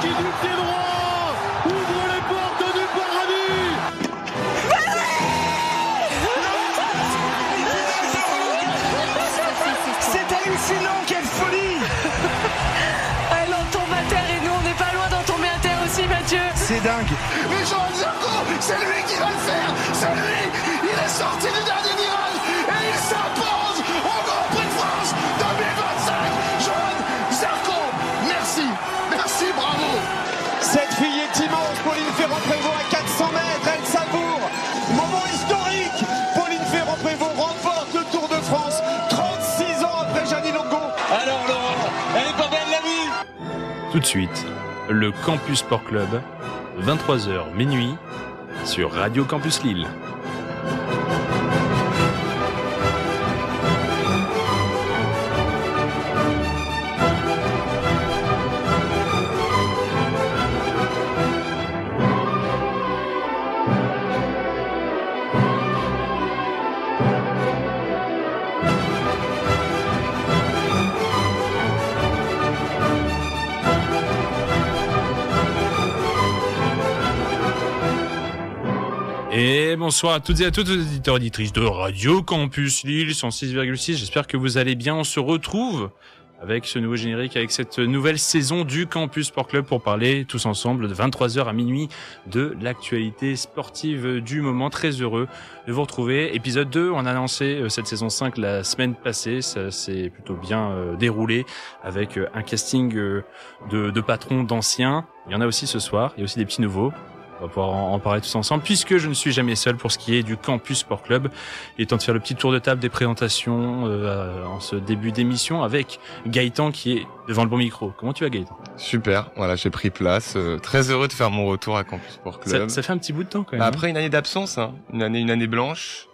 qui du pied droit ouvre les portes du paradis. C'est hallucinant, quelle folie. Elle en tombe à terre et nous on n'est pas loin d'en tomber à terre aussi, Mathieu. C'est dingue. Mais Johan Zarco, c'est lui qui va le faire. C'est lui. Il est sorti du dernier virage et il s'impose au Grand Prix de France 2025. Johan Zarco, merci. Merci, bravo. Cette fille est immense. Pauline Ferrand-Prévot à 400 mètres. Elle savoure. Moment historique. Pauline Ferrand-Prévot remporte le Tour de France 36 ans après Gianni Longo. Alors Laurent, elle est pas belle la vie. Tout de suite, le Campus Sport Club, 23h minuit, sur Radio Campus Lille. Et bonsoir à toutes et à tous, auditeurs et auditrices de Radio Campus Lille 106,6. J'espère que vous allez bien. On se retrouve avec ce nouveau générique, avec cette nouvelle saison du Campus Sport Club pour parler tous ensemble de 23h à minuit de l'actualité sportive du moment. Très heureux de vous retrouver. Épisode 2, on a lancé cette saison 5 la semaine passée. Ça s'est plutôt bien déroulé avec un casting de patrons, d'anciens. Il y en a aussi ce soir. Il y a aussi des petits nouveaux. On va pouvoir en parler tous ensemble, puisque je ne suis jamais seul pour ce qui est du Campus Sport Club. Il est temps de faire le petit tour de table des présentations en ce début d'émission avec Gaëtan qui est devant le bon micro. Comment tu vas, Gaëtan ? Super, voilà, j'ai pris place. Très heureux de faire mon retour à Campus Sport Club. Ça fait un petit bout de temps quand même. Après une année d'absence, hein, une année blanche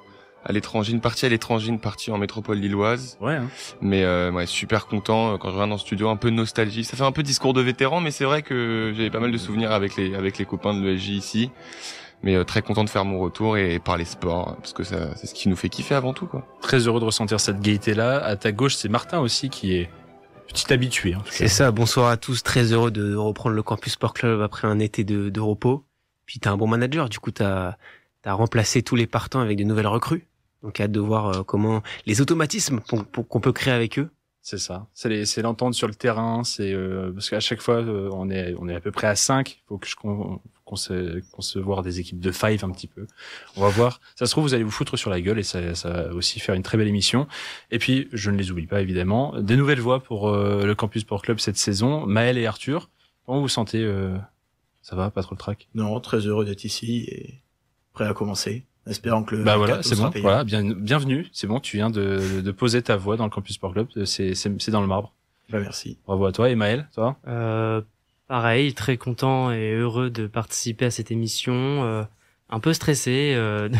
à l'étranger, une partie à l'étranger, une partie en métropole lilloise. Ouais. Hein. Mais ouais, super content quand je reviens dans le studio, un peu de nostalgie. Ça fait un peu discours de vétéran, mais c'est vrai que j'avais pas mal de souvenirs avec les copains de l'ESJ ici. Mais très content de faire mon retour et parler sport, parce que ça, c'est ce qui nous fait kiffer avant tout, quoi. Très heureux de ressentir cette gaieté-là. À ta gauche, c'est Martin aussi qui est petit habitué. C'est ça, bonsoir à tous, très heureux de reprendre le Campus Sport Club après un été de repos. Puis t'as un bon manager, du coup t'as remplacé tous les partants avec de nouvelles recrues. Donc hâte de voir comment les automatismes qu'on peut créer avec eux. C'est ça. C'est l'entente sur le terrain. C'est parce qu'à chaque fois on est à peu près à 5. Il faut que concevoir des équipes de 5 un petit peu. On va voir. Ça se trouve vous allez vous foutre sur la gueule et ça va aussi faire une très belle émission. Et puis je ne les oublie pas évidemment. Des nouvelles voix pour le Campus Sport Club cette saison. Maël et Arthur. Comment vous sentez Ça va, pas trop le trac? Non, très heureux d'être ici et prêt à commencer. Espérant que le voilà, c'est bon. Voilà, bienvenue. C'est bon, tu viens de poser ta voix dans le Campus Sport Club. C'est dans le marbre. Merci. Bravo à toi. Et Maël, toi? Pareil, très content et heureux de participer à cette émission. Un peu stressé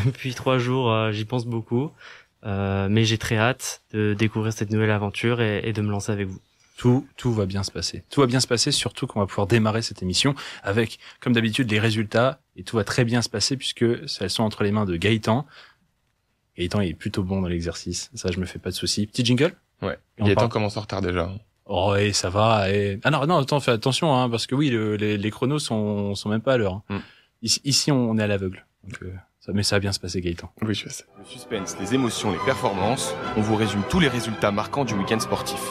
depuis 3 jours, j'y pense beaucoup. Mais j'ai très hâte de découvrir cette nouvelle aventure et de me lancer avec vous. Tout va bien se passer. Tout va bien se passer, surtout qu'on va pouvoir démarrer cette émission avec, comme d'habitude, les résultats. Et tout va très bien se passer puisque elles sont entre les mains de Gaëtan. Gaëtan est plutôt bon dans l'exercice. Ça, je me fais pas de soucis. Petit jingle? Ouais. Gaëtan commence en retard déjà. Oh, et ça va. Et... Ah non, attends, fais attention, hein, parce que oui, les chronos sont même pas à l'heure. Hein. Ici, on est à l'aveugle. Donc, mais ça va bien se passer, Gaëtan. Oui, je sais. Le suspense, les émotions, les performances. On vous résume tous les résultats marquants du week-end sportif.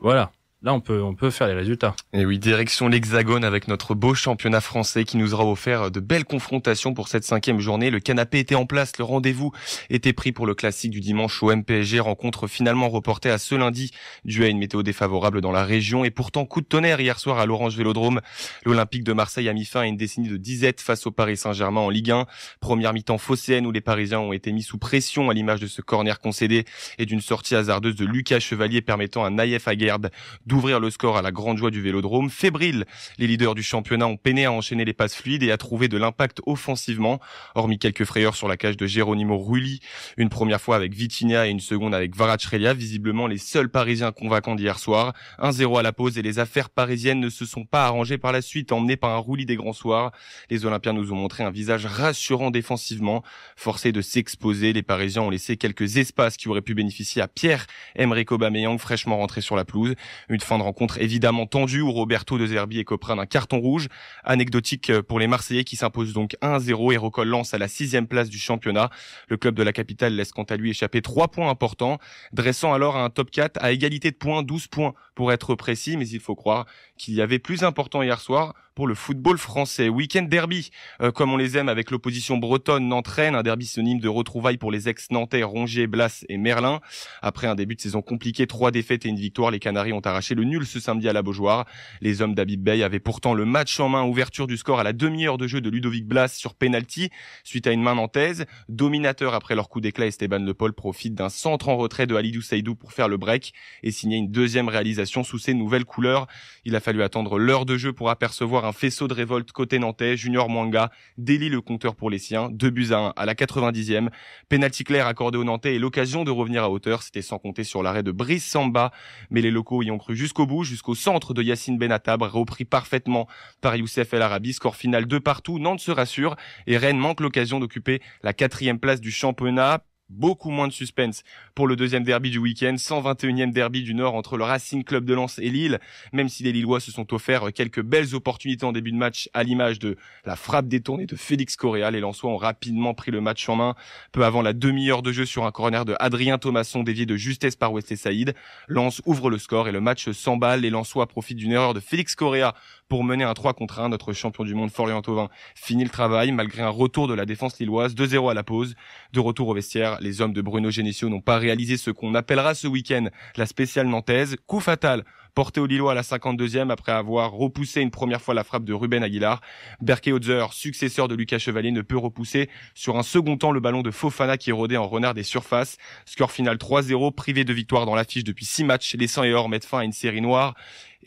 Voilà. Là, on peut faire les résultats. Et oui, direction l'Hexagone avec notre beau championnat français qui nous aura offert de belles confrontations pour cette 5e journée. Le canapé était en place, le rendez-vous était pris pour le classique du dimanche au MPSG. Rencontre finalement reportée à ce lundi dû à une météo défavorable dans la région. Et pourtant, coup de tonnerre hier soir à l'Orange Vélodrome. L'Olympique de Marseille a mis fin à une décennie de disette face au Paris Saint-Germain en Ligue 1. Première mi-temps phocéenne où les Parisiens ont été mis sous pression à l'image de ce corner concédé et d'une sortie hasardeuse de Lucas Chevalier permettant à Naïef Aguerd d'ouvrir le score à la grande joie du Vélodrome. Fébriles, les leaders du championnat ont peiné à enchaîner les passes fluides et à trouver de l'impact offensivement, hormis quelques frayeurs sur la cage de Geronimo Rulli, une première fois avec Vitinha et une seconde avec Kvaratskhelia, visiblement les seuls Parisiens convaincants d'hier soir. 1-0 à la pause et les affaires parisiennes ne se sont pas arrangées par la suite, emmenées par un Rulli des grands soirs. Les Olympiens nous ont montré un visage rassurant défensivement. Forcés de s'exposer, les Parisiens ont laissé quelques espaces qui auraient pu bénéficier à Pierre-Emerick Aubameyang, fraîchement rentré sur la pelouse. Une fin de rencontre évidemment tendue où Roberto De Zerbi écopera d'un carton rouge. Anecdotique pour les Marseillais qui s'imposent donc 1-0 et recollent Lens à la 6e place du championnat. Le club de la capitale laisse quant à lui échapper 3 points importants, dressant alors un top 4 à égalité de points, 12 points pour être précis, mais il faut croire qu'il y avait plus important hier soir pour le football français. Week-end derby, comme on les aime, avec l'opposition bretonne Nantes-Rennes, un derby synonyme de retrouvailles pour les ex-nantais Rongier, Blas et Merlin. Après un début de saison compliqué, 3 défaites et une victoire, les Canaries ont arraché le nul ce samedi à la Beaujoire. Les hommes d'Habib Bey avaient pourtant le match en main, ouverture du score à la demi-heure de jeu de Ludovic Blas sur penalty, suite à une main nantaise. Dominateur après leur coup d'éclat, Esteban Le Paul profite d'un centre en retrait de Halidou Saïdou pour faire le break et signer une deuxième réalisation sous ses nouvelles couleurs. Il a fallu attendre l'heure de jeu pour apercevoir un faisceau de révolte côté nantais. Junior Mwanga délie le compteur pour les siens, 2-1 à la 90e. Penalty clair accordé aux Nantais et l'occasion de revenir à hauteur. C'était sans compter sur l'arrêt de Brice Samba, mais les locaux y ont cru jusqu'au bout, jusqu'au centre de Yacine Benatab, repris parfaitement par Youssef El Arabi. Score final 2-2, Nantes se rassure et Rennes manque l'occasion d'occuper la 4e place du championnat. Beaucoup moins de suspense pour le deuxième derby du week-end, 121e derby du Nord entre le Racing Club de Lens et Lille, même si les Lillois se sont offerts quelques belles opportunités en début de match à l'image de la frappe détournée de Félix Correa. Les Lensois ont rapidement pris le match en main, peu avant la demi-heure de jeu sur un corner de Adrien Thomasson dévié de justesse par Wesley Saïd. Lens ouvre le score et le match s'emballe. Les Lensois profitent d'une erreur de Félix Correa pour mener un 3-1. Notre champion du monde Florian Thauvin finit le travail malgré un retour de la défense lilloise, 2-0 à la pause. De retour au vestiaire, les hommes de Bruno Genesio n'ont pas réalisé ce qu'on appellera ce week-end la spéciale nantaise. Coup fatal porté au Lillois à la 52e après avoir repoussé une première fois la frappe de Ruben Aguilar. Berke Hodzer, successeur de Lucas Chevalier, ne peut repousser sur un second temps le ballon de Fofana qui rôdait en renard des surfaces. Score final 3-0, privé de victoire dans l'affiche depuis 6 matchs. Les 100 et or mettent fin à une série noire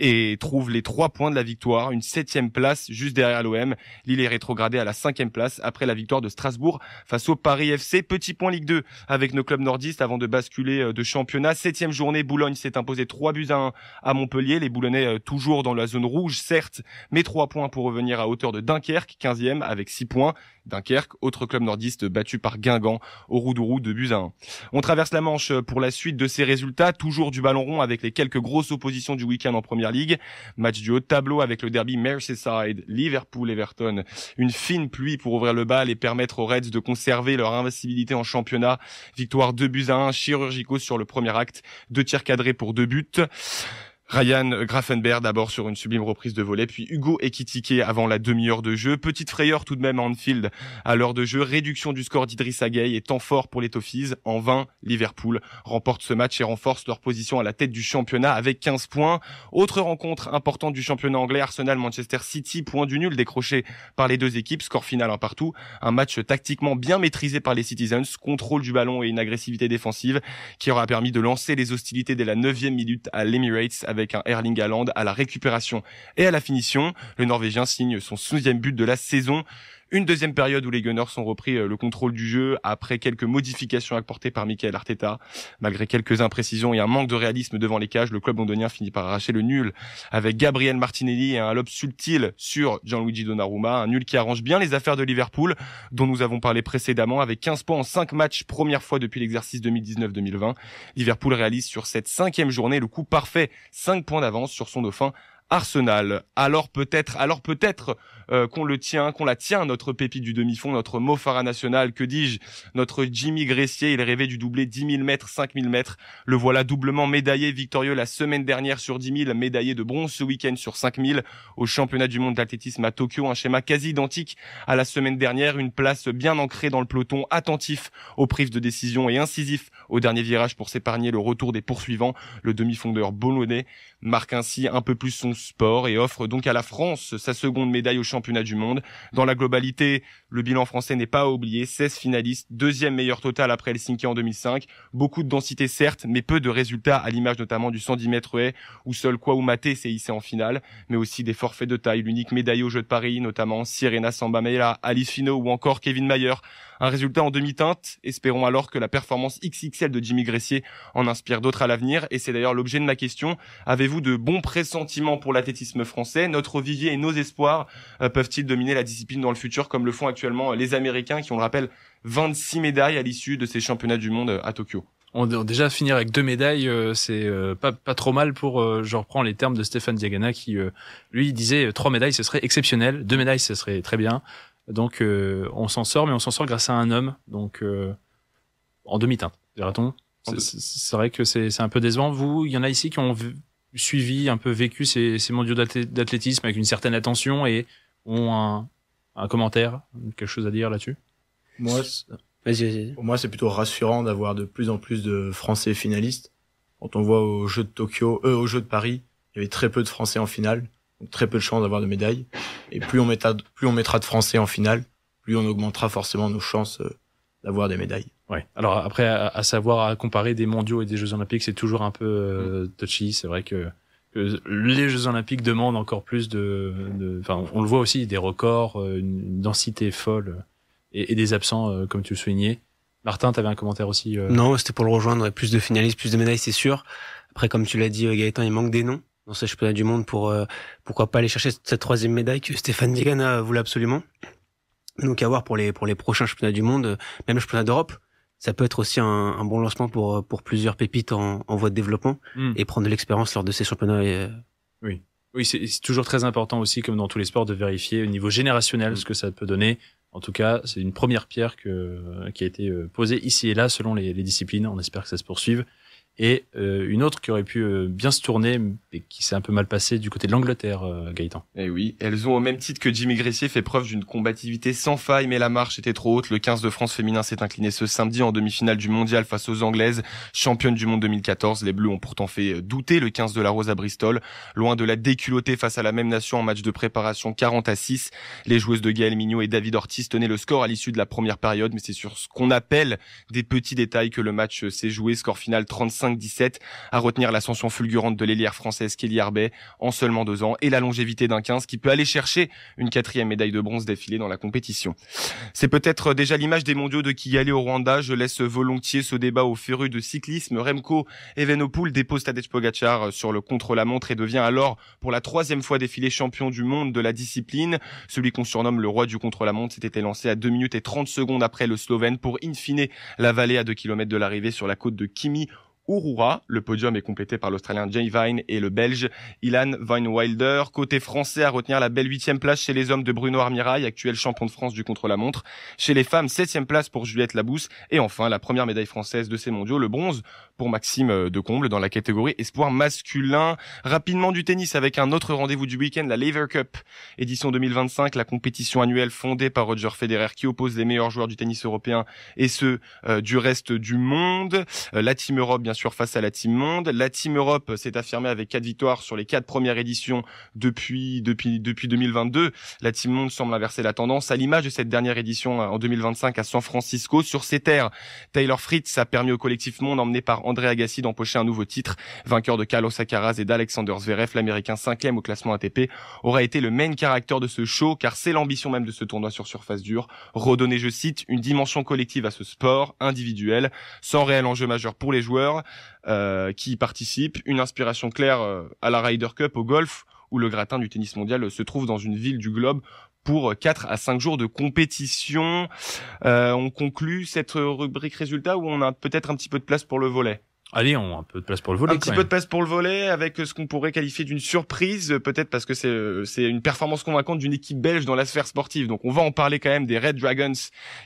et trouve les 3 points de la victoire, une 7e place juste derrière l'OM. Lille est rétrogradé à la 5e place après la victoire de Strasbourg face au Paris FC. Petit point Ligue 2 avec nos clubs nordistes avant de basculer de championnat. 7e journée, Boulogne s'est imposé 3-1 à Montpellier. Les Boulonnais toujours dans la zone rouge, certes, mais 3 points pour revenir à hauteur de Dunkerque, 15e avec 6 points. Dunkerque, autre club nordiste battu par Guingamp au Roudourou 2-1. On traverse la Manche pour la suite de ces résultats, toujours du ballon rond avec les quelques grosses oppositions du week-end en Première Ligue. Match du haut de tableau avec le derby Merseyside, Liverpool-Everton. Une fine pluie pour ouvrir le bal et permettre aux Reds de conserver leur invincibilité en championnat. Victoire 2-1, chirurgicaux sur le premier acte, 2 tirs cadrés pour 2 buts. Ryan Graffenberg d'abord sur une sublime reprise de volée, puis Hugo Ekitike avant la demi-heure de jeu. Petite frayeur tout de même à Anfield à l'heure de jeu. Réduction du score d'Idrissa Gueye et temps fort pour les Toffees. En vain, Liverpool remporte ce match et renforce leur position à la tête du championnat avec 15 points. Autre rencontre importante du championnat anglais, Arsenal-Manchester City, point du nul décroché par les deux équipes. Score final 1 partout. Un match tactiquement bien maîtrisé par les Citizens. Contrôle du ballon et une agressivité défensive qui aura permis de lancer les hostilités dès la 9e minute à l'Emirates avec un Erling Haaland à la récupération et à la finition. Le Norvégien signe son 12e but de la saison. Une deuxième période où les Gunners ont repris le contrôle du jeu après quelques modifications apportées par Michael Arteta. Malgré quelques imprécisions et un manque de réalisme devant les cages, le club londonien finit par arracher le nul avec Gabriel Martinelli et un lob subtil sur Gianluigi Donnarumma. Un nul qui arrange bien les affaires de Liverpool, dont nous avons parlé précédemment, avec 15 points en 5 matchs, première fois depuis l'exercice 2019-2020. Liverpool réalise sur cette 5e journée le coup parfait, 5 points d'avance sur son dauphin Arsenal. Alors peut-être qu'on la tient, notre pépite du demi-fond, notre Mo Farah national, que dis-je, notre Jimmy Gressier. Il rêvait du doublé 10 000 mètres, 5 000 mètres. Le voilà doublement médaillé, victorieux la semaine dernière sur 10 000, médaillé de bronze ce week-end sur 5 000 au championnat du monde d'athlétisme à Tokyo. Un schéma quasi identique à la semaine dernière, une place bien ancrée dans le peloton, attentif aux prises de décision et incisif au dernier virage pour s'épargner le retour des poursuivants. Le demi-fondeur bolonais marque ainsi un peu plus son sport et offre donc à la France sa seconde médaille au championnat du monde. Dans la globalité, le bilan français n'est pas à oublier, 16 finalistes, deuxième meilleur total après Helsinki en 2005. Beaucoup de densité certes, mais peu de résultats à l'image notamment du 110 mètres haies où seul Kouaoumate s'est hissé en finale, mais aussi des forfaits de taille. L'unique médaille aux Jeux de Paris, notamment Sirena Sambamela, Alice Finot ou encore Kevin Mayer. Un résultat en demi-teinte. Espérons alors que la performance XXL de Jimmy Gressier en inspire d'autres à l'avenir. Et c'est d'ailleurs l'objet de ma question. Avez-vous de bons pressentiments pour l'athlétisme français? Notre vivier et nos espoirs peuvent-ils dominer la discipline dans le futur comme le font actuellement les Américains qui, on le rappelle, 26 médailles à l'issue de ces championnats du monde à Tokyo? Déjà finir avec 2 médailles, c'est pas trop mal pour. Je reprends les termes de Stéphane Diagana qui lui disait 3 médailles ce serait exceptionnel, 2 médailles ce serait très bien. Donc on s'en sort, mais on s'en sort grâce à un homme. Donc en demi-teinte, dira-t-on. C'est vrai que c'est un peu décevant. Vous, il y en a ici qui ont suivi, un peu vécu ces mondiaux d'athlétisme avec une certaine attention et ont un commentaire, quelque chose à dire là-dessus? Vas-y. Pour moi, c'est plutôt rassurant d'avoir de plus en plus de Français finalistes. Quand on voit aux Jeux de Paris, il y avait très peu de Français en finale, donc très peu de chances d'avoir de médailles. Et plus on mettra de Français en finale, plus on augmentera forcément nos chances d'avoir des médailles. Ouais. Alors après, à savoir, à comparer des mondiaux et des Jeux Olympiques, c'est toujours un peu touchy. C'est vrai que les Jeux Olympiques demandent encore plus enfin, on le voit aussi, des records, une densité folle et des absents, comme tu le soulignais. Martin, t'avais un commentaire aussi? Non, c'était pour le rejoindre. Plus de finalistes, plus de médailles, c'est sûr. Après, comme tu l'as dit, Gaëtan, il manque des noms dans ce championnat du monde pour pourquoi pas aller chercher cette 3e médaille que Stéphane Diagana voulait absolument. Donc à voir pour les prochains championnats du monde, même le championnat d'Europe. Ça peut être aussi un bon lancement pour plusieurs pépites en voie de développement et prendre de l'expérience lors de ces championnats. Oui, c'est toujours très important aussi, comme dans tous les sports, de vérifier au niveau générationnel ce que ça peut donner. En tout cas, c'est une première pierre qui a été posée ici et là selon les disciplines. On espère que ça se poursuive. Et une autre qui aurait pu bien se tourner, mais qui s'est un peu mal passée du côté de l'Angleterre, Gaëtan. Eh oui, elles ont au même titre que Jimmy Gressier fait preuve d'une combativité sans faille, mais la marche était trop haute. Le 15 de France féminin s'est incliné ce samedi en demi-finale du mondial face aux Anglaises, championnes du monde 2014. Les Bleus ont pourtant fait douter le 15 de la Rose à Bristol. Loin de la déculotter face à la même nation en match de préparation 40-6, les joueuses de Gaël Mignot et David Ortiz tenaient le score à l'issue de la première période, mais c'est sur ce qu'on appelle des petits détails que le match s'est joué. Score final 35-17, à retenir l'ascension fulgurante de l'ailière française Kelly Arbet en seulement 2 ans et la longévité d'un 15 qui peut aller chercher une 4e médaille de bronze d'affilée dans la compétition. C'est peut-être déjà l'image des mondiaux de Kigali au Rwanda. Je laisse volontiers ce débat aux férus de cyclisme. Remco Evenepoel dépose Tadej Pogačar sur le contre-la-montre et devient alors pour la 3e fois d'affilée champion du monde de la discipline. Celui qu'on surnomme le roi du contre-la-montre s'était lancé à 2 minutes et 30 secondes après le Slovène pour in fine l'avaler à 2 km de l'arrivée sur la côte de Kimi Urura. Le podium est complété par l'Australien Jay Vine et le Belge Ilan Van Wilder. Côté français, à retenir la belle 8e place chez les hommes de Bruno Armirail, actuel champion de France du contre-la-montre. Chez les femmes, 7e place pour Juliette Labousse. Et enfin, la première médaille française de ces mondiaux, le bronze pour Maxime Decomble dans la catégorie espoir masculin. Rapidement du tennis avec un autre rendez-vous du week-end, la Laver Cup, édition 2025, la compétition annuelle fondée par Roger Federer qui oppose les meilleurs joueurs du tennis européen et ceux du reste du monde. La Team Europe, bien sûr, face à la Team Monde. La Team Europe s'est affirmée avec 4 victoires sur les 4 premières éditions depuis 2022. La Team Monde semble inverser la tendance à l'image de cette dernière édition en 2025 à San Francisco. Sur ces terres, Taylor Fritz a permis au collectif Monde emmené par André Agassi d'empocher un nouveau titre. Vainqueur de Carlos Alcaraz et d'Alexander Zverev, l'américain 5e au classement ATP aura été le main character de ce show car c'est l'ambition même de ce tournoi sur surface dure. Redonner, je cite, une dimension collective à ce sport individuel sans réel enjeu majeur pour les joueurs qui y participent, une inspiration claire à la Ryder Cup au golf où le gratin du tennis mondial se trouve dans une ville du globe pour 4 à 5 jours de compétition. On conclut cette rubrique résultats où on a peut-être un petit peu de place pour le volley. Allez, on a un peu de place pour le volley. Un petit peu de place pour le volley avec ce qu'on pourrait qualifier d'une surprise, peut-être parce que c'est une performance convaincante d'une équipe belge dans la sphère sportive. Donc on va en parler quand même des Red Dragons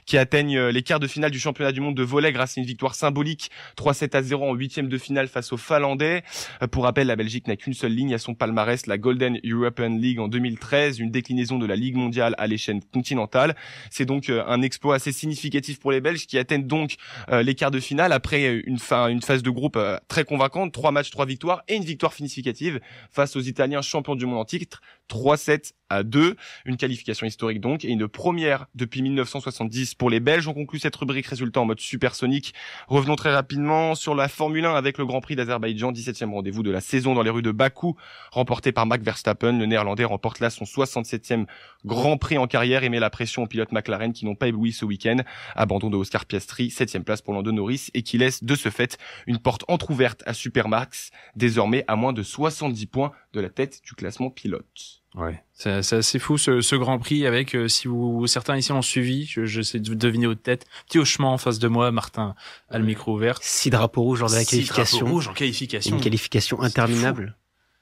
qui atteignent les quarts de finale du championnat du monde de volley grâce à une victoire symbolique 3-7-0 en 8e de finale face aux Finlandais. Pour rappel, la Belgique n'a qu'une seule ligne à son palmarès, la Golden European League en 2013, une déclinaison de la Ligue mondiale à l'échelle continentale. C'est donc un exploit assez significatif pour les Belges qui atteignent donc les quarts de finale après une phase de groupe très convaincante, 3 matchs, 3 victoires et une victoire significative face aux Italiens champions du monde en titre, 3-7-2, une qualification historique donc et une première depuis 1970 pour les Belges. On conclut cette rubrique résultat en mode supersonique. Revenons très rapidement sur la Formule 1 avec le Grand Prix d'Azerbaïdjan, 17e rendez-vous de la saison dans les rues de Bakou, remporté par Max Verstappen. Le Néerlandais remporte là son 67e Grand Prix en carrière et met la pression aux pilotes McLaren qui n'ont pas ébloui ce week-end. Abandon de Oscar Piastri, 7e place pour Lando Norris et qui laisse de ce fait une porte entrouverte à Supermax, désormais à moins de 70 points de la tête du classement pilote. Ouais, c'est assez fou ce Grand Prix avec, si certains ici l'ont suivi, je sais de deviner aux têtes, petit hochement en face de moi, Martin a le micro ouvert. 6 drapeaux rouges lors de la qualification. 6 drapeaux rouges en qualification. Une qualification interminable.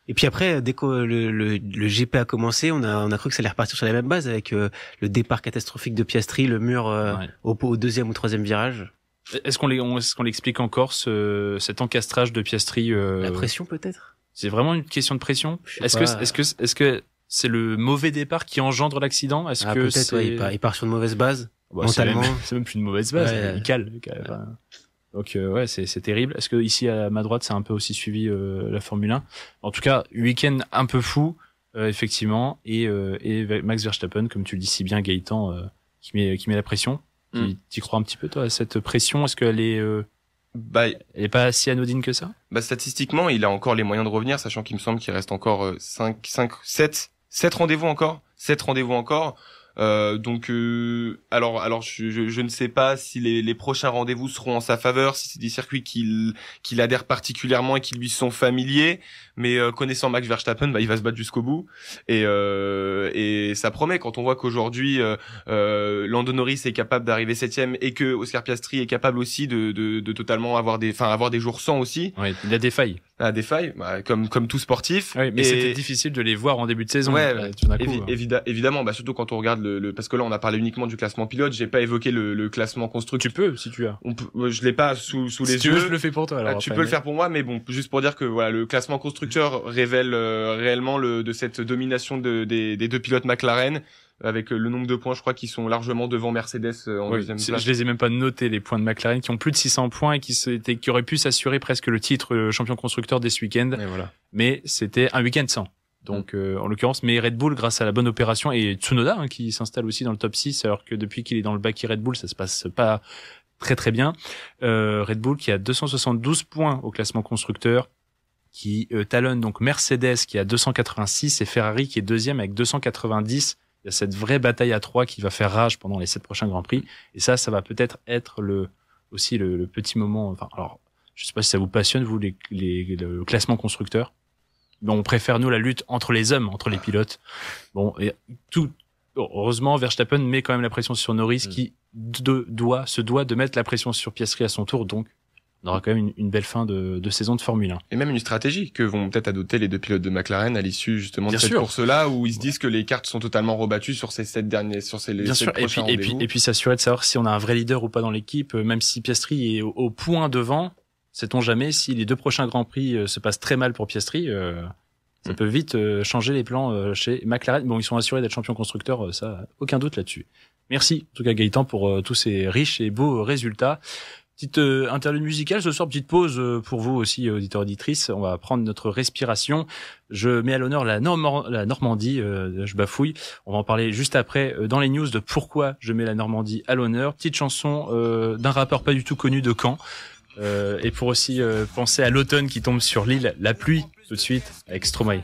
Et puis après, dès que le GP a commencé, on a cru que ça allait repartir sur la même base avec le départ catastrophique de Piastri, le mur au deuxième ou troisième virage. Est-ce qu'on l'explique encore cet encastrage de Piastri La pression peut-être. C'est vraiment une question de pression. Est-ce que c'est le mauvais départ qui engendre l'accident? Est-ce que peut-être, il part sur une mauvaise base. Mentalement. C'est même plus une mauvaise base. Il cale. Donc c'est terrible. Est-ce que ici à ma droite, c'est un peu aussi suivi la Formule 1? En tout cas, week-end un peu fou, effectivement, et Max Verstappen, comme tu le dis si bien, Gaëtan, qui met la pression. T'y crois un petit peu toi à cette pression? Est-ce qu'elle est elle est pas si anodine que ça? Statistiquement, il a encore les moyens de revenir, sachant qu'il me semble qu'il reste encore 7 rendez-vous encore. 7 rendez-vous encore. Donc alors je ne sais pas si les prochains rendez-vous seront en sa faveur, si c'est des circuits qu'il adhère particulièrement et qui lui sont familiers, mais connaissant Max Verstappen, il va se battre jusqu'au bout et ça promet quand on voit qu'aujourd'hui Lando Norris est capable d'arriver 7e et que Oscar Piastri est capable aussi de totalement avoir des jours sans aussi. Ouais, il a des failles. Comme tout sportif. Oui, mais c'était difficile de les voir en début de saison. Évidemment, surtout quand on regarde parce que là on a parlé uniquement du classement pilote, j'ai pas évoqué le classement constructeur. Tu peux si tu as. Je l'ai pas sous les yeux. Si tu veux, je le fais pour toi. Alors, tu peux le faire pour moi, mais bon, juste pour dire que voilà, le classement constructeur révèle réellement de cette domination des deux pilotes McLaren. Avec le nombre de points, je crois qu'ils sont largement devant Mercedes en deuxième place. Je les ai même pas notés, les points de McLaren, qui ont plus de 600 points et qui auraient pu s'assurer presque le titre champion constructeur dès ce week-end. Mais c'était un week-end sans. Donc, en l'occurrence, mais Red Bull, grâce à la bonne opération, et Tsunoda, qui s'installe aussi dans le top 6, alors que depuis qu'il est dans le baquet Red Bull, ça se passe pas très très bien. Red Bull qui a 272 points au classement constructeur, qui talonne donc Mercedes qui a 286 et Ferrari qui est deuxième avec 290. Il y a cette vraie bataille à 3 qui va faire rage pendant les 7 prochains Grands Prix. Et ça va peut-être être le petit moment. Enfin, alors, je sais pas si ça vous passionne, vous, le classement constructeur. Bon, on préfère, nous, la lutte entre les hommes, entre les pilotes. Bon, et heureusement, Verstappen met quand même la pression sur Norris qui se doit de mettre la pression sur Piastri à son tour. Donc, on aura quand même une belle fin de saison de Formule 1. Et même une stratégie que vont peut-être adopter les deux pilotes de McLaren à l'issue justement de cette course-là, où ils se disent que les cartes sont totalement rebattues sur ces 7 prochains rendez-vous. Et puis s'assurer de savoir si on a un vrai leader ou pas dans l'équipe, même si Piastri est au point devant, sait-on jamais si les 2 prochains Grands Prix se passent très mal pour Piastri, ça peut vite changer les plans chez McLaren. Bon, ils sont assurés d'être champions constructeurs, ça, aucun doute là-dessus. Merci, en tout cas Gaëtan, pour tous ces riches et beaux résultats. Petite interlude musicale ce soir, petite pause pour vous aussi, auditeurs, auditrices. On va prendre notre respiration. Je mets à l'honneur la Normandie, je bafouille. On va en parler juste après dans les news de pourquoi je mets la Normandie à l'honneur. Petite chanson d'un rappeur pas du tout connu de Caen. Et pour aussi penser à l'automne qui tombe sur l'île, la pluie, tout de suite, avec Stromae.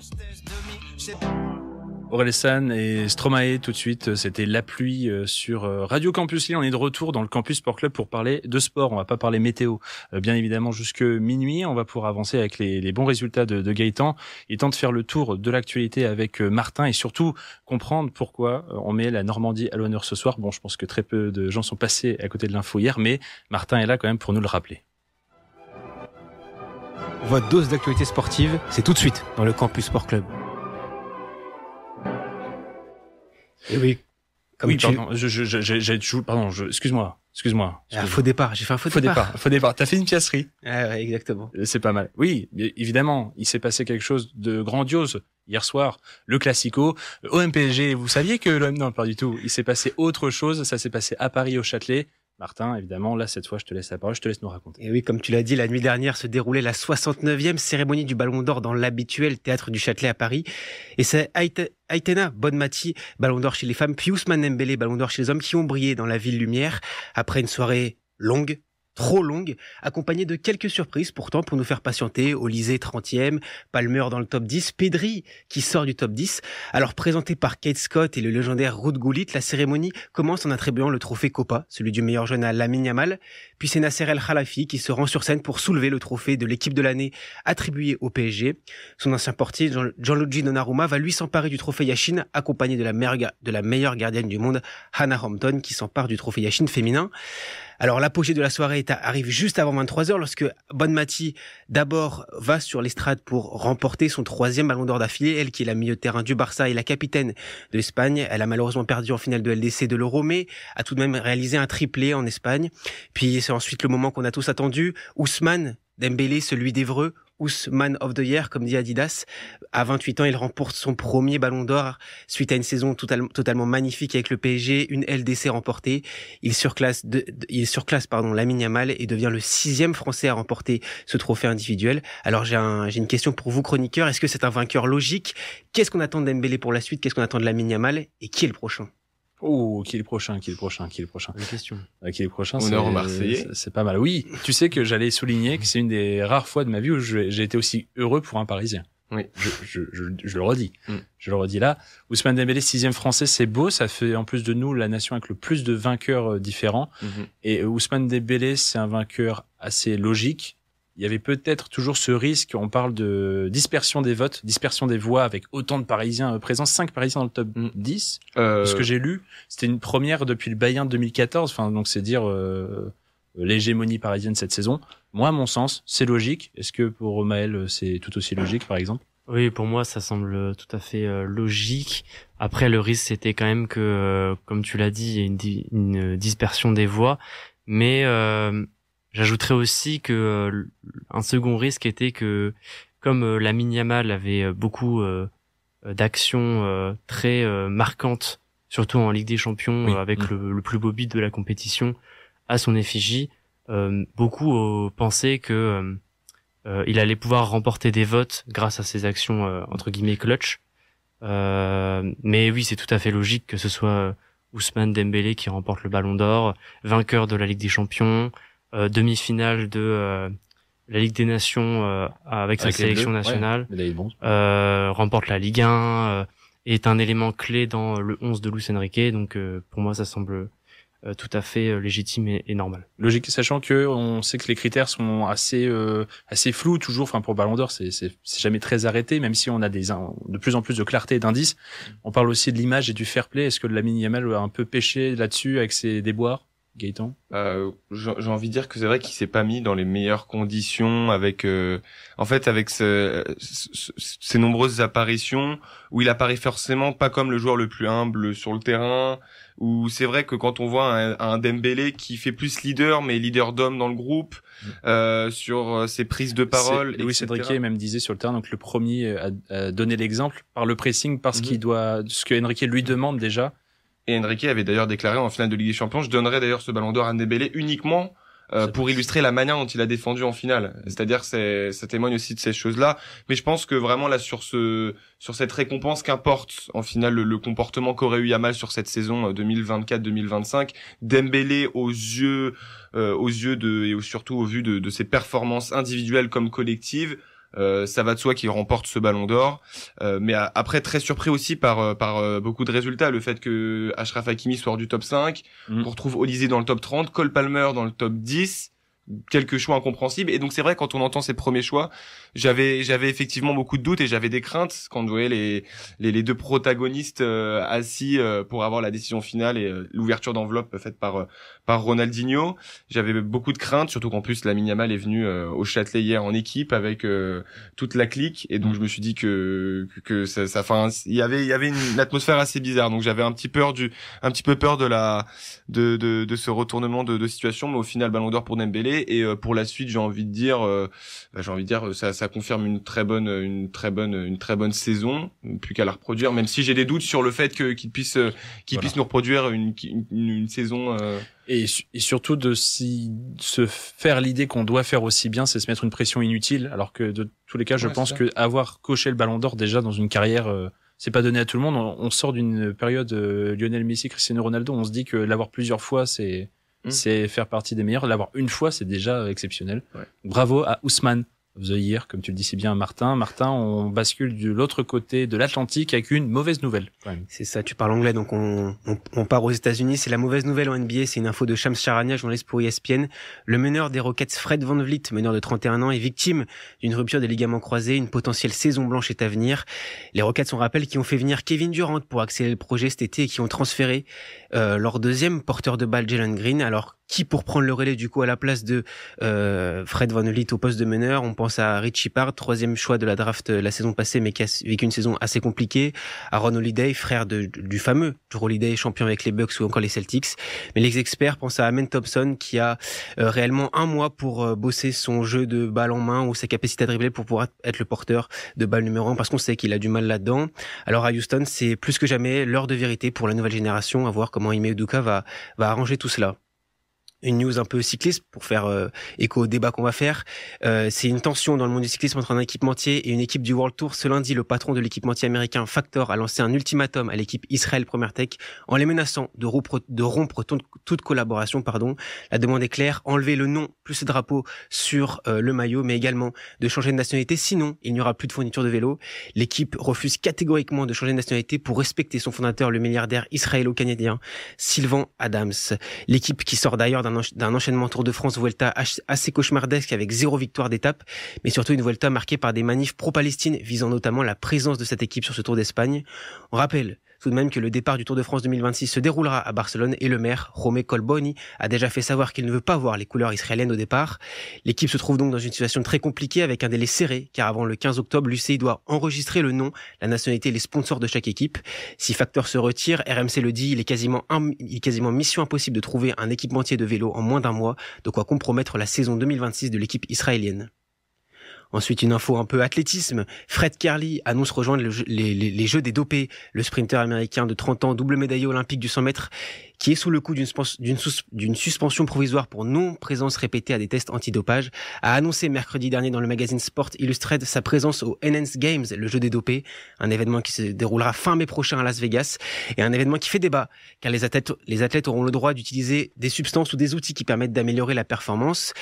Orelsan et Stromae tout de suite, c'était La Pluie sur Radio Campus Lille. On est de retour dans le Campus Sport Club pour parler de sport. On va pas parler météo, bien évidemment, jusque minuit. On va pouvoir avancer avec les bons résultats de Gaëtan. Il est temps de faire le tour de l'actualité avec Martin et surtout comprendre pourquoi on met la Normandie à l'honneur ce soir. Bon, je pense que très peu de gens sont passés à côté de l'info hier, mais Martin est là quand même pour nous le rappeler. Votre dose d'actualité sportive, c'est tout de suite dans le Campus Sport Club. Et oui, excuse-moi. Faux départ, j'ai fait un faux départ. T'as fait une piasserie. Ouais, exactement. C'est pas mal. Oui, évidemment, il s'est passé quelque chose de grandiose hier soir, le Classico, OM-PSG. Vous saviez que non, pas du tout. Il s'est passé autre chose. Ça s'est passé à Paris, au Châtelet. Martin, évidemment, là, cette fois, je te laisse la parole, je te laisse nous raconter. Et oui, comme tu l'as dit, la nuit dernière se déroulait la 69e cérémonie du Ballon d'Or dans l'habituel théâtre du Châtelet à Paris. Et c'est Aitana Bonmati, Ballon d'Or chez les femmes, puis Ousmane Dembélé, Ballon d'Or chez les hommes, qui ont brillé dans la ville lumière après une soirée longue, trop longue, accompagnée de quelques surprises pourtant pour nous faire patienter. Olysée 30e, Palmer dans le top 10, Pedri qui sort du top 10. Alors présenté par Kate Scott et le légendaire Ruud Gullit, la cérémonie commence en attribuant le trophée Copa, celui du meilleur jeune à Lamine Yamal. Puis c'est Nasser El Khelaïfi qui se rend sur scène pour soulever le trophée de l'équipe de l'année attribué au PSG. Son ancien portier, Gianluigi Donnarumma, va lui s'emparer du trophée Yashin, accompagné de la meilleure gardienne du monde, Hannah Hampton, qui s'empare du trophée Yashin féminin. Alors l'apogée de la soirée arrive juste avant 23h lorsque Bonmati d'abord va sur l'estrade pour remporter son 3e ballon d'or d'affilée, elle qui est la milieu de terrain du Barça et la capitaine de l'Espagne. Elle a malheureusement perdu en finale de LDC de l'Euro, mais a tout de même réalisé un triplé en Espagne. Puis c'est ensuite le moment qu'on a tous attendu, Ousmane Dembélé, celui d'Evreux, Ousmane of the Year, comme dit Adidas. À 28 ans, il remporte son premier ballon d'or suite à une saison totalement magnifique avec le PSG, une LDC remportée. Il surclasse Lamine Yamal et devient le 6e Français à remporter ce trophée individuel. Alors j'ai une question pour vous, chroniqueurs. Est-ce que c'est un vainqueur logique? Qu'est-ce qu'on attend de Dembélé pour la suite? Qu'est-ce qu'on attend de Lamine Yamal? Et qui est le prochain? Oh, qui est le prochain? Bonne question. Qui est le prochain? Honneur aux Marseillais. C'est pas mal. Oui, tu sais que j'allais souligner que c'est une des rares fois de ma vie où j'ai été aussi heureux pour un Parisien. Oui. Je le redis. Je le redis là. Ousmane Dembélé, 6e Français, c'est beau. Ça fait en plus de nous la nation avec le plus de vainqueurs différents. Et Ousmane Dembélé, c'est un vainqueur assez logique. Il y avait peut-être toujours ce risque, on parle de dispersion des votes, dispersion des voix avec autant de Parisiens présents, 5 Parisiens dans le top 10. Ce que j'ai lu, c'était une première depuis le Bayern 2014, enfin donc c'est dire l'hégémonie parisienne cette saison. Moi, à mon sens, c'est logique. Est-ce que pour Maël, c'est tout aussi logique, par exemple? Oui, pour moi, ça semble tout à fait logique. Après, le risque, c'était quand même que, comme tu l'as dit, il y a une dispersion des voix, mais j'ajouterais aussi que un second risque était que, comme Lamine Yamal avait beaucoup d'actions très marquantes, surtout en Ligue des Champions, avec le plus beau but de la compétition à son effigie, beaucoup pensaient que il allait pouvoir remporter des votes grâce à ses actions entre guillemets clutch. Mais oui, c'est tout à fait logique que ce soit Ousmane Dembélé qui remporte le Ballon d'Or, vainqueur de la Ligue des Champions, demi-finale de la Ligue des Nations avec sa sélection nationale, remporte la Ligue 1, est un élément clé dans le 11 de Luis Enrique. Donc pour moi, ça semble tout à fait légitime et normal. Logique, sachant que on sait que les critères sont assez flous toujours. Enfin, pour Ballon d'Or, c'est jamais très arrêté, même si on a de plus en plus de clarté et d'indices. On parle aussi de l'image et du fair play. Est-ce que Lamine Yamal a un peu pêché là-dessus avec ses déboires, Gaëtan? J'ai envie de dire que c'est vrai qu'il s'est pas mis dans les meilleures conditions avec avec ces nombreuses apparitions où il apparaît forcément pas comme le joueur le plus humble sur le terrain, où c'est vrai que quand on voit un Dembélé qui fait plus leader mais leader d'homme dans le groupe, sur ses prises de parole, Luis Enrique même disait sur le terrain, donc le premier à donner l'exemple par le pressing, parce qu'il doit, ce que Enrique lui demande déjà. Et Enrique avait d'ailleurs déclaré en finale de Ligue des Champions, je donnerais d'ailleurs ce Ballon d'Or à Dembélé uniquement pour illustrer la manière dont il a défendu en finale. C'est-à-dire, ça témoigne aussi de ces choses-là. Mais je pense que vraiment là, sur cette récompense, qu'importe en finale le comportement qu'aurait eu Yamal sur cette saison 2024-2025, Dembélé aux yeux et surtout au vu de ses performances individuelles comme collectives, ça va de soi qu'il remporte ce Ballon d'Or, mais après très surpris aussi par beaucoup de résultats, le fait que Achraf Hakimi soit hors du top 5, qu'on retrouve Olysée dans le top 30, Cole Palmer dans le top 10, quelques choix incompréhensibles. Et donc c'est vrai, quand on entend ces premiers choix, j'avais effectivement beaucoup de doutes et j'avais des craintes quand on voyait les deux protagonistes assis pour avoir la décision finale et l'ouverture d'enveloppe faite par Ronaldinho. J'avais beaucoup de craintes, surtout qu'en plus Lamine Yamal est venu au Châtelet hier en équipe avec toute la clique, et donc je me suis dit que ça enfin il y avait une atmosphère assez bizarre, donc j'avais un petit peu peur de ce retournement de situation, mais au final Ballon d'Or pour Dembélé. Et pour la suite, j'ai envie de dire ça confirme une très bonne saison, plus qu'à la reproduire, même si j'ai des doutes sur le fait qu'il puisse nous reproduire une saison et surtout de se faire l'idée qu'on doit faire aussi bien, c'est se mettre une pression inutile, alors que de tous les cas, je pense que avoir coché le Ballon d'Or déjà dans une carrière, c'est pas donné à tout le monde. On sort d'une période Lionel Messi, Cristiano Ronaldo, on se dit que l'avoir plusieurs fois, c'est c'est faire partie des meilleurs. L'avoir une fois, c'est déjà exceptionnel. Ouais. Bravo à Ousmane of the Year, comme tu le dis si bien, Martin. Martin, on bascule de l'autre côté de l'Atlantique avec une mauvaise nouvelle, quand même. C'est ça, tu parles anglais, donc on part aux États-Unis. C'est la mauvaise nouvelle en NBA, c'est une info de Shams Charania, journaliste pour ESPN. Le meneur des Rockets, Fred VanVleet, meneur de 31 ans, est victime d'une rupture des ligaments croisés. Une potentielle saison blanche est à venir. Les Rockets, on rappelle, qui ont fait venir Kevin Durant pour accélérer le projet cet été et qui ont transféré leur deuxième porteur de balle, Jalen Green. Alors, qui pour prendre le relais du coup à la place de Fred VanVleet au poste de meneur? On pense à Richie Pard, troisième choix de la draft la saison passée, mais qui a vécu une saison assez compliquée. Aaron Holiday, frère du fameux Drew Holiday, champion avec les Bucks ou encore les Celtics. Mais les experts pensent à Amen Thompson, qui a réellement un mois pour bosser son jeu de balle en main ou sa capacité à dribbler pour pouvoir être le porteur de balle numéro 1, parce qu'on sait qu'il a du mal là-dedans. Alors à Houston, c'est plus que jamais l'heure de vérité pour la nouvelle génération, à voir comment Ime Udoka va arranger tout cela. Une news un peu cycliste pour faire écho au débat qu'on va faire. C'est une tension dans le monde du cyclisme entre un équipementier et une équipe du World Tour. Ce lundi, le patron de l'équipementier américain Factor a lancé un ultimatum à l'équipe Israel Premier Tech en les menaçant de rompre toute collaboration. La demande est claire, enlever le nom plus le drapeau sur le maillot, mais également de changer de nationalité. Sinon, il n'y aura plus de fourniture de vélo. L'équipe refuse catégoriquement de changer de nationalité pour respecter son fondateur, le milliardaire israélo-canadien Sylvain Adams. L'équipe qui sort d'ailleurs d'un enchaînement Tour de France Vuelta assez cauchemardesque avec 0 victoire d'étape, mais surtout une Vuelta marquée par des manifs pro-Palestine visant notamment la présence de cette équipe sur ce Tour d'Espagne. On rappelle tout de même que le départ du Tour de France 2026 se déroulera à Barcelone et le maire, Jaume Colboni, a déjà fait savoir qu'il ne veut pas voir les couleurs israéliennes au départ. L'équipe se trouve donc dans une situation très compliquée avec un délai serré, car avant le 15 octobre, l'UCI doit enregistrer le nom, la nationalité et les sponsors de chaque équipe. Si Factor se retire, RMC le dit, il est quasiment mission impossible de trouver un équipementier de vélo en moins d'un mois, de quoi compromettre la saison 2026 de l'équipe israélienne. Ensuite, une info un peu athlétisme. Fred Kerley annonce rejoindre les Jeux des dopés. Le sprinter américain de 30 ans, double médaillé olympique du 100 mètres, qui est sous le coup d'une suspension provisoire pour non-présence répétée à des tests antidopage, a annoncé mercredi dernier dans le magazine Sport Illustrated sa présence au Enhanced Games, le jeu des dopés, un événement qui se déroulera fin mai prochain à Las Vegas, et un événement qui fait débat, car les athlètes auront le droit d'utiliser des substances ou des outils qui permettent d'améliorer la performance.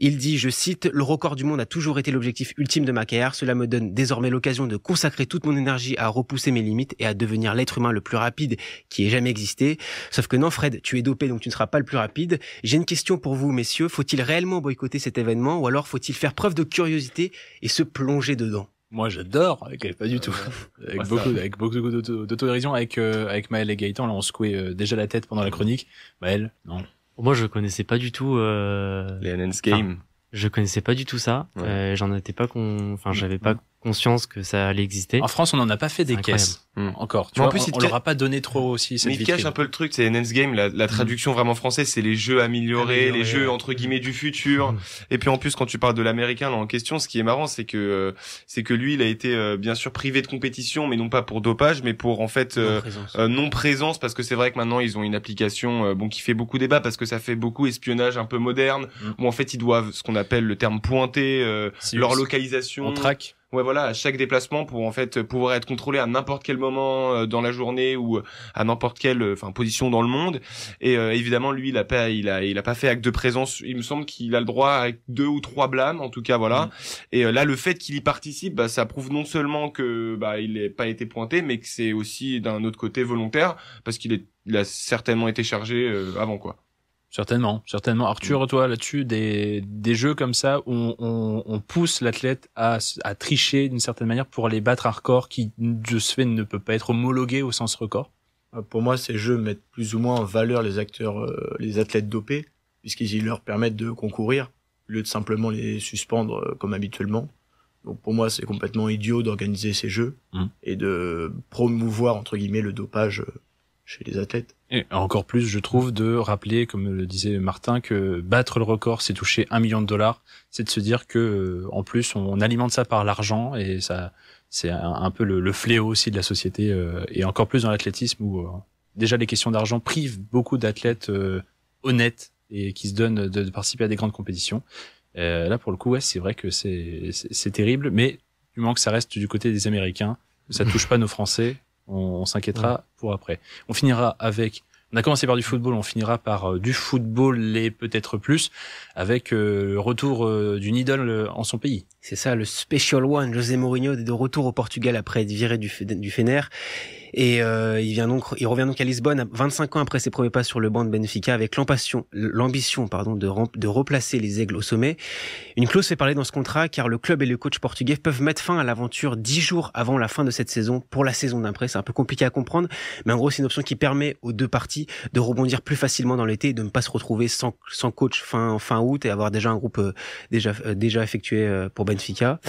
Il dit, je cite, « Le record du monde a toujours été l'objectif ultime de ma carrière. Cela me donne désormais l'occasion de consacrer toute mon énergie à repousser mes limites et à devenir l'être humain le plus rapide qui ait jamais existé. » Sauf que non, Fred, tu es dopé, donc tu ne seras pas le plus rapide. J'ai une question pour vous, messieurs. Faut-il réellement boycotter cet événement ou alors faut-il faire preuve de curiosité et se plonger dedans? Moi, j'adore, pas du tout. Avec beaucoup d'autodérision, avec Maël et Gaëtan, là, on secouait déjà la tête pendant la chronique. Maël, non. Moi, je connaissais pas du tout, les Enhanced Games. Je connaissais pas du tout ça. Ouais. J'en étais pas j'avais pas conscience que ça allait exister. En France, on n'en a pas fait des caisses. Encore. Tu vois, on leur a pas donné trop aussi cette vitrine. Mais il cache un peu le truc, c'est Enhanced Game, la traduction vraiment française, c'est les jeux améliorés, les jeux entre guillemets du futur. Et puis en plus, quand tu parles de l'américain là en question, ce qui est marrant, c'est que lui, il a été bien sûr privé de compétition, mais non pas pour dopage, mais pour en fait non-présence, parce que c'est vrai que maintenant ils ont une application qui fait beaucoup débat parce que ça fait beaucoup espionnage un peu moderne, où en fait ils doivent ce qu'on appelle le terme pointer leur localisation. On traque. Ouais, voilà, à chaque déplacement pour en fait pouvoir être contrôlé à n'importe quel moment dans la journée ou à n'importe quelle position dans le monde. Et évidemment, lui, il a pas fait acte de présence. Il me semble qu'il a le droit à 2 ou 3 blâmes, en tout cas, voilà. Et là, le fait qu'il y participe, ça prouve non seulement que il n'a pas été pointé, mais que c'est aussi d'un autre côté volontaire, parce qu'il a certainement été chargé avant, quoi. Certainement. Arthur, toi, là-dessus, des jeux comme ça où on pousse l'athlète à tricher d'une certaine manière pour aller battre un record qui, de ce fait, ne peut pas être homologué au sens record. Pour moi, ces jeux mettent plus ou moins en valeur les athlètes dopés, puisqu'ils leur permettent de concourir, au lieu de simplement les suspendre comme habituellement. Donc pour moi, c'est complètement idiot d'organiser ces jeux et de promouvoir, entre guillemets, le dopage chez les athlètes. Et encore plus, je trouve, de rappeler, comme le disait Martin, que battre le record, c'est toucher $1 million. C'est de se dire que, en plus, on alimente ça par l'argent et ça, c'est un peu le fléau aussi de la société et encore plus dans l'athlétisme où déjà les questions d'argent privent beaucoup d'athlètes honnêtes et qui se donnent de participer à des grandes compétitions. Là, pour le coup, c'est vrai que c'est terrible, mais du moment que ça reste du côté des Américains, ça touche pas nos Français. On s'inquiétera pour après. On finira avec On a commencé par du football, on finira par du football et peut-être plus, avec le retour d'une idole en son pays. C'est ça, le Special One, José Mourinho, est de retour au Portugal après être viré du Fener. Et il revient donc à Lisbonne 25 ans après ses premiers pas sur le banc de Benfica, avec l'ambition de replacer les Aigles au sommet. Une clause fait parler dans ce contrat, car le club et le coach portugais peuvent mettre fin à l'aventure 10 jours avant la fin de cette saison pour la saison d'après. C'est un peu compliqué à comprendre, mais en gros c'est une option qui permet aux deux parties de rebondir plus facilement dans l'été et de ne pas se retrouver sans coach fin août et avoir déjà un groupe déjà effectué pour Benfica.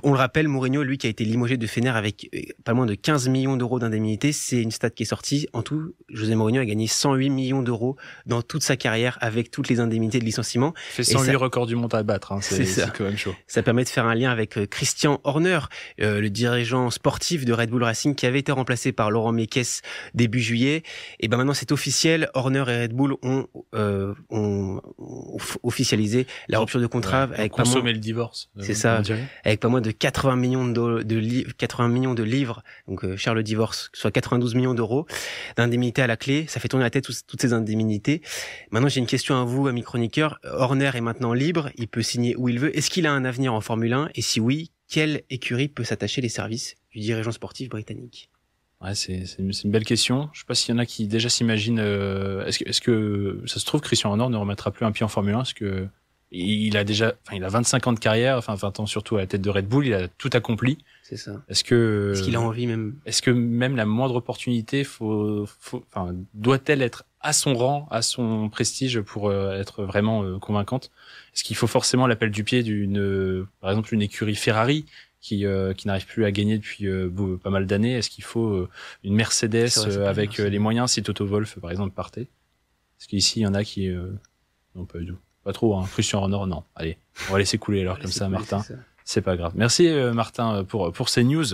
On le rappelle, Mourinho, lui, qui a été limogé de Fener avec pas moins de 15 millions d'euros d'indemnité, c'est une stat qui est sortie. En tout, José Mourinho a gagné 108 millions d'euros dans toute sa carrière avec toutes les indemnités de licenciement. Fait 108 records du monde à battre, hein. C'est quand même chaud. Ça permet de faire un lien avec Christian Horner, le dirigeant sportif de Red Bull Racing, qui avait été remplacé par Laurent Mekies début juillet. Et ben maintenant c'est officiel, Horner et Red Bull ont officialisé la rupture de contrat avec consommer le divorce. C'est ça, avec pas moins de 80 millions de livres, donc cher le divorce, soit 92 millions d'euros d'indemnités à la clé. Ça fait tourner la tête toutes ces indemnités. Maintenant, j'ai une question à vous, amis chroniqueurs. Horner est maintenant libre, il peut signer où il veut. Est-ce qu'il a un avenir en Formule 1? Et si oui, quelle écurie peut s'attacher les services du dirigeant sportif britannique? Ouais, c'est une belle question. Je sais pas s'il y en a qui déjà s'imaginent. Est-ce que ça se trouve Christian Horner ne remettra plus un pied en Formule 1? Est-ce que il a 25 ans de carrière, 20 ans surtout à la tête de Red Bull, il a tout accompli. C'est ça. Est-ce qu'il a envie même? Est-ce que même la moindre opportunité doit-elle être à son rang, à son prestige pour être vraiment convaincante? Est-ce qu'il faut forcément l'appel du pied par exemple, une écurie Ferrari qui n'arrive plus à gagner depuis pas mal d'années? Est-ce qu'il faut une Mercedes avec les moyens si Toto Wolff, par exemple, partait? Est-ce qu'ici, il y en a qui... non, pas du tout. Pas trop, hein. Christian Horner, non. Allez, on va laisser couler alors comme ça, Martin. C'est pas grave. Merci Martin pour ces news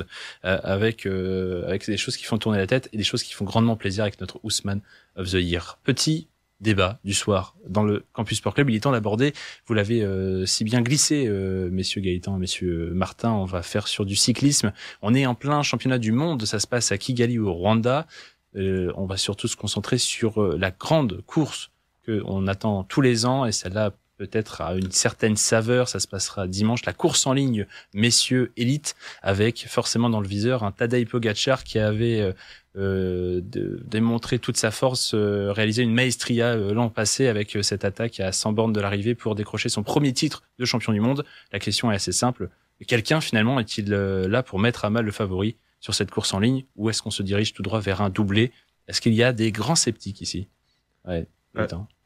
avec des choses qui font tourner la tête et des choses qui font grandement plaisir avec notre Ousmane of the Year. Petit débat du soir dans le Campus Sport Club. Il est temps d'aborder, vous l'avez si bien glissé, messieurs Gaëtan, messieurs Martin, on va faire sur du cyclisme. On est en plein championnat du monde, ça se passe à Kigali au Rwanda. On va surtout se concentrer sur la grande course qu'on attend tous les ans, et celle-là peut-être à une certaine saveur. Ça se passera dimanche, la course en ligne messieurs élite, avec forcément dans le viseur un Tadej Pogačar qui avait démontré toute sa force, réalisé une maestria l'an passé avec cette attaque à 100 bornes de l'arrivée pour décrocher son premier titre de champion du monde. La question est assez simple. Quelqu'un finalement est-il là pour mettre à mal le favori sur cette course en ligne, ou est-ce qu'on se dirige tout droit vers un doublé? Est-ce qu'il y a des grands sceptiques ici? Ouais.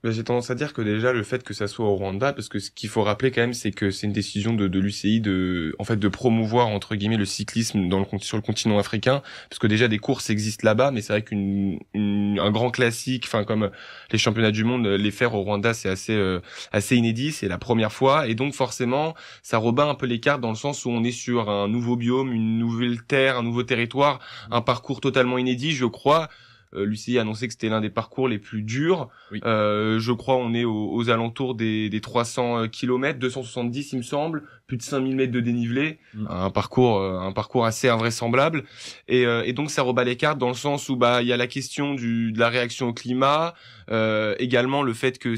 J'ai tendance à dire que déjà le fait que ça soit au Rwanda, parce que ce qu'il faut rappeler quand même, c'est que c'est une décision de l'UCI de promouvoir entre guillemets le cyclisme sur le continent africain, parce que déjà des courses existent là-bas, mais c'est vrai un grand classique, comme les championnats du monde, les faire au Rwanda, c'est assez inédit, c'est la première fois, et donc forcément ça rebat un peu les cartes dans le sens où on est sur un nouveau biome, une nouvelle terre, un nouveau territoire, un parcours totalement inédit, je crois. L'UCI a annoncé que c'était l'un des parcours les plus durs. Oui. Je crois on est aux alentours des 300 km, 270 il me semble, plus de 5000 mètres de dénivelé, un parcours assez invraisemblable. Et donc ça rebat les cartes dans le sens où il y a la question de la réaction au climat, également le fait que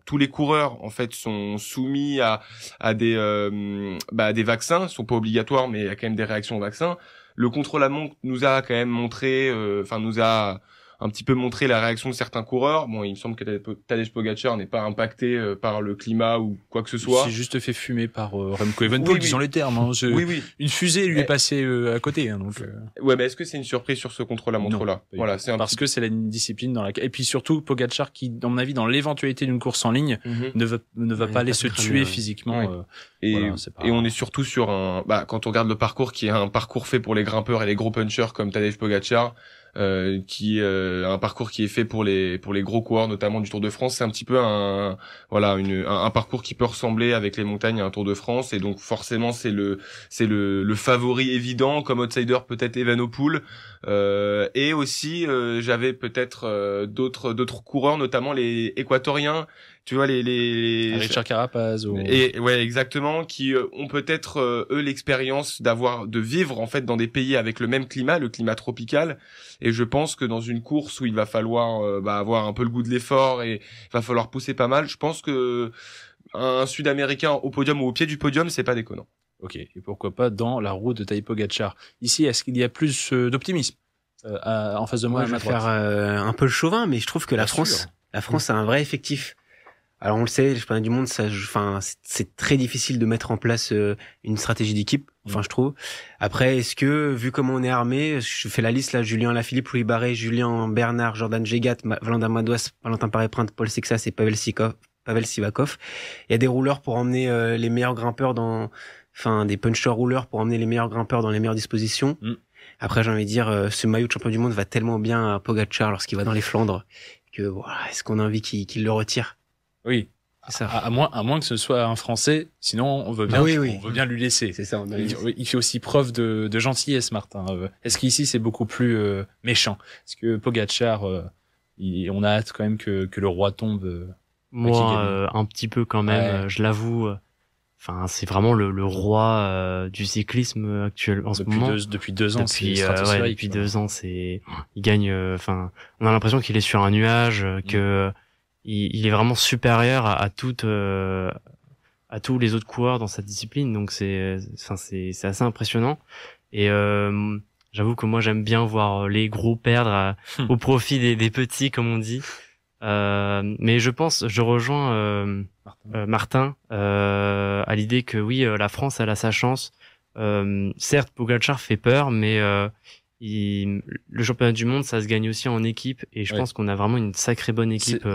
tous les coureurs en fait sont soumis à des vaccins, ils sont pas obligatoires mais il y a quand même des réactions aux vaccins. Le contre-la-montre nous a quand même nous a un petit peu montré la réaction de certains coureurs. Bon, il me semble que Tadej Pogačar n'est pas impacté par le climat ou quoi que ce soit. Il s'est juste fait fumer par Remco Evenepoel, disons les termes. Hein. Oui. Une fusée lui est passée à côté. Hein, donc. Ouais, mais est-ce que c'est une surprise sur ce contre-la-montre-là? Voilà, parce que c'est une discipline dans laquelle, et puis surtout Pogačar qui, dans mon avis, dans l'éventualité d'une course en ligne, ne va pas aller se tuer physiquement. Et on est surtout sur quand on regarde le parcours qui est un parcours fait pour les grimpeurs et les gros punchers comme Tadej Pogačar, qui un parcours qui est fait pour les gros coureurs notamment du Tour de France. C'est un petit peu un parcours qui peut ressembler avec les montagnes à un Tour de France, et donc forcément c'est le favori évident, comme outsider peut-être Evenepoel, et aussi j'avais peut-être d'autres coureurs, notamment les équatoriens tu vois les Richard Carapaz et ouais exactement, qui ont peut-être eux l'expérience de vivre en fait dans des pays avec le même climat, le climat tropical, et je pense que dans une course où il va falloir avoir un peu le goût de l'effort et il va falloir pousser pas mal, je pense que un Sud-Américain au podium ou au pied du podium, c'est pas déconnant. Ok, et pourquoi pas dans la roue de Tadej Pogačar. Ici, est-ce qu'il y a plus d'optimisme en face de moi, je vais faire un peu le chauvin, mais je trouve que la France a un vrai effectif. Alors on le sait, les championnats du monde, c'est très difficile de mettre en place une stratégie d'équipe. Enfin, je trouve. Après, est-ce que, vu comment on est armé, je fais la liste là: Julien Alaphilippe, Louis Barré, Julien Bernard, Jordan Gégat, Valentin Madouas, Valentin Paré-Prince, Paul Sexas et Pavel Sivakov. Il y a des rouleurs pour emmener les meilleurs grimpeurs des punchers rouleurs pour emmener les meilleurs grimpeurs dans les meilleures dispositions. Après, j'ai envie de dire, ce maillot de champion du monde va tellement bien à Pogačar lorsqu'il va dans les Flandres que voilà, est-ce qu'on a envie qu'il le retire? Oui. C'est ça. À moins que ce soit un Français, sinon on veut bien, on veut bien lui laisser. C'est ça. Il fait aussi preuve de gentillesse, Martin. Est-ce qu'ici c'est beaucoup plus méchant? Est-ce que Pogačar, on a hâte quand même que le roi tombe? Moi, un petit peu quand même. Je l'avoue. Enfin, c'est vraiment le roi du cyclisme actuel en ce moment. Depuis 2 ans, depuis 2 ans, il gagne. Enfin, on a l'impression qu'il est sur un nuage, que il est vraiment supérieur à tous les autres coureurs dans sa discipline. Donc c'est assez impressionnant. Et j'avoue que moi j'aime bien voir les gros perdre au profit des petits, comme on dit. Mais je rejoins Martin à l'idée que oui, la France elle a sa chance. Certes, Pogačar fait peur, mais le championnat du monde, ça se gagne aussi en équipe, et je pense qu'on a vraiment une sacrée bonne équipe.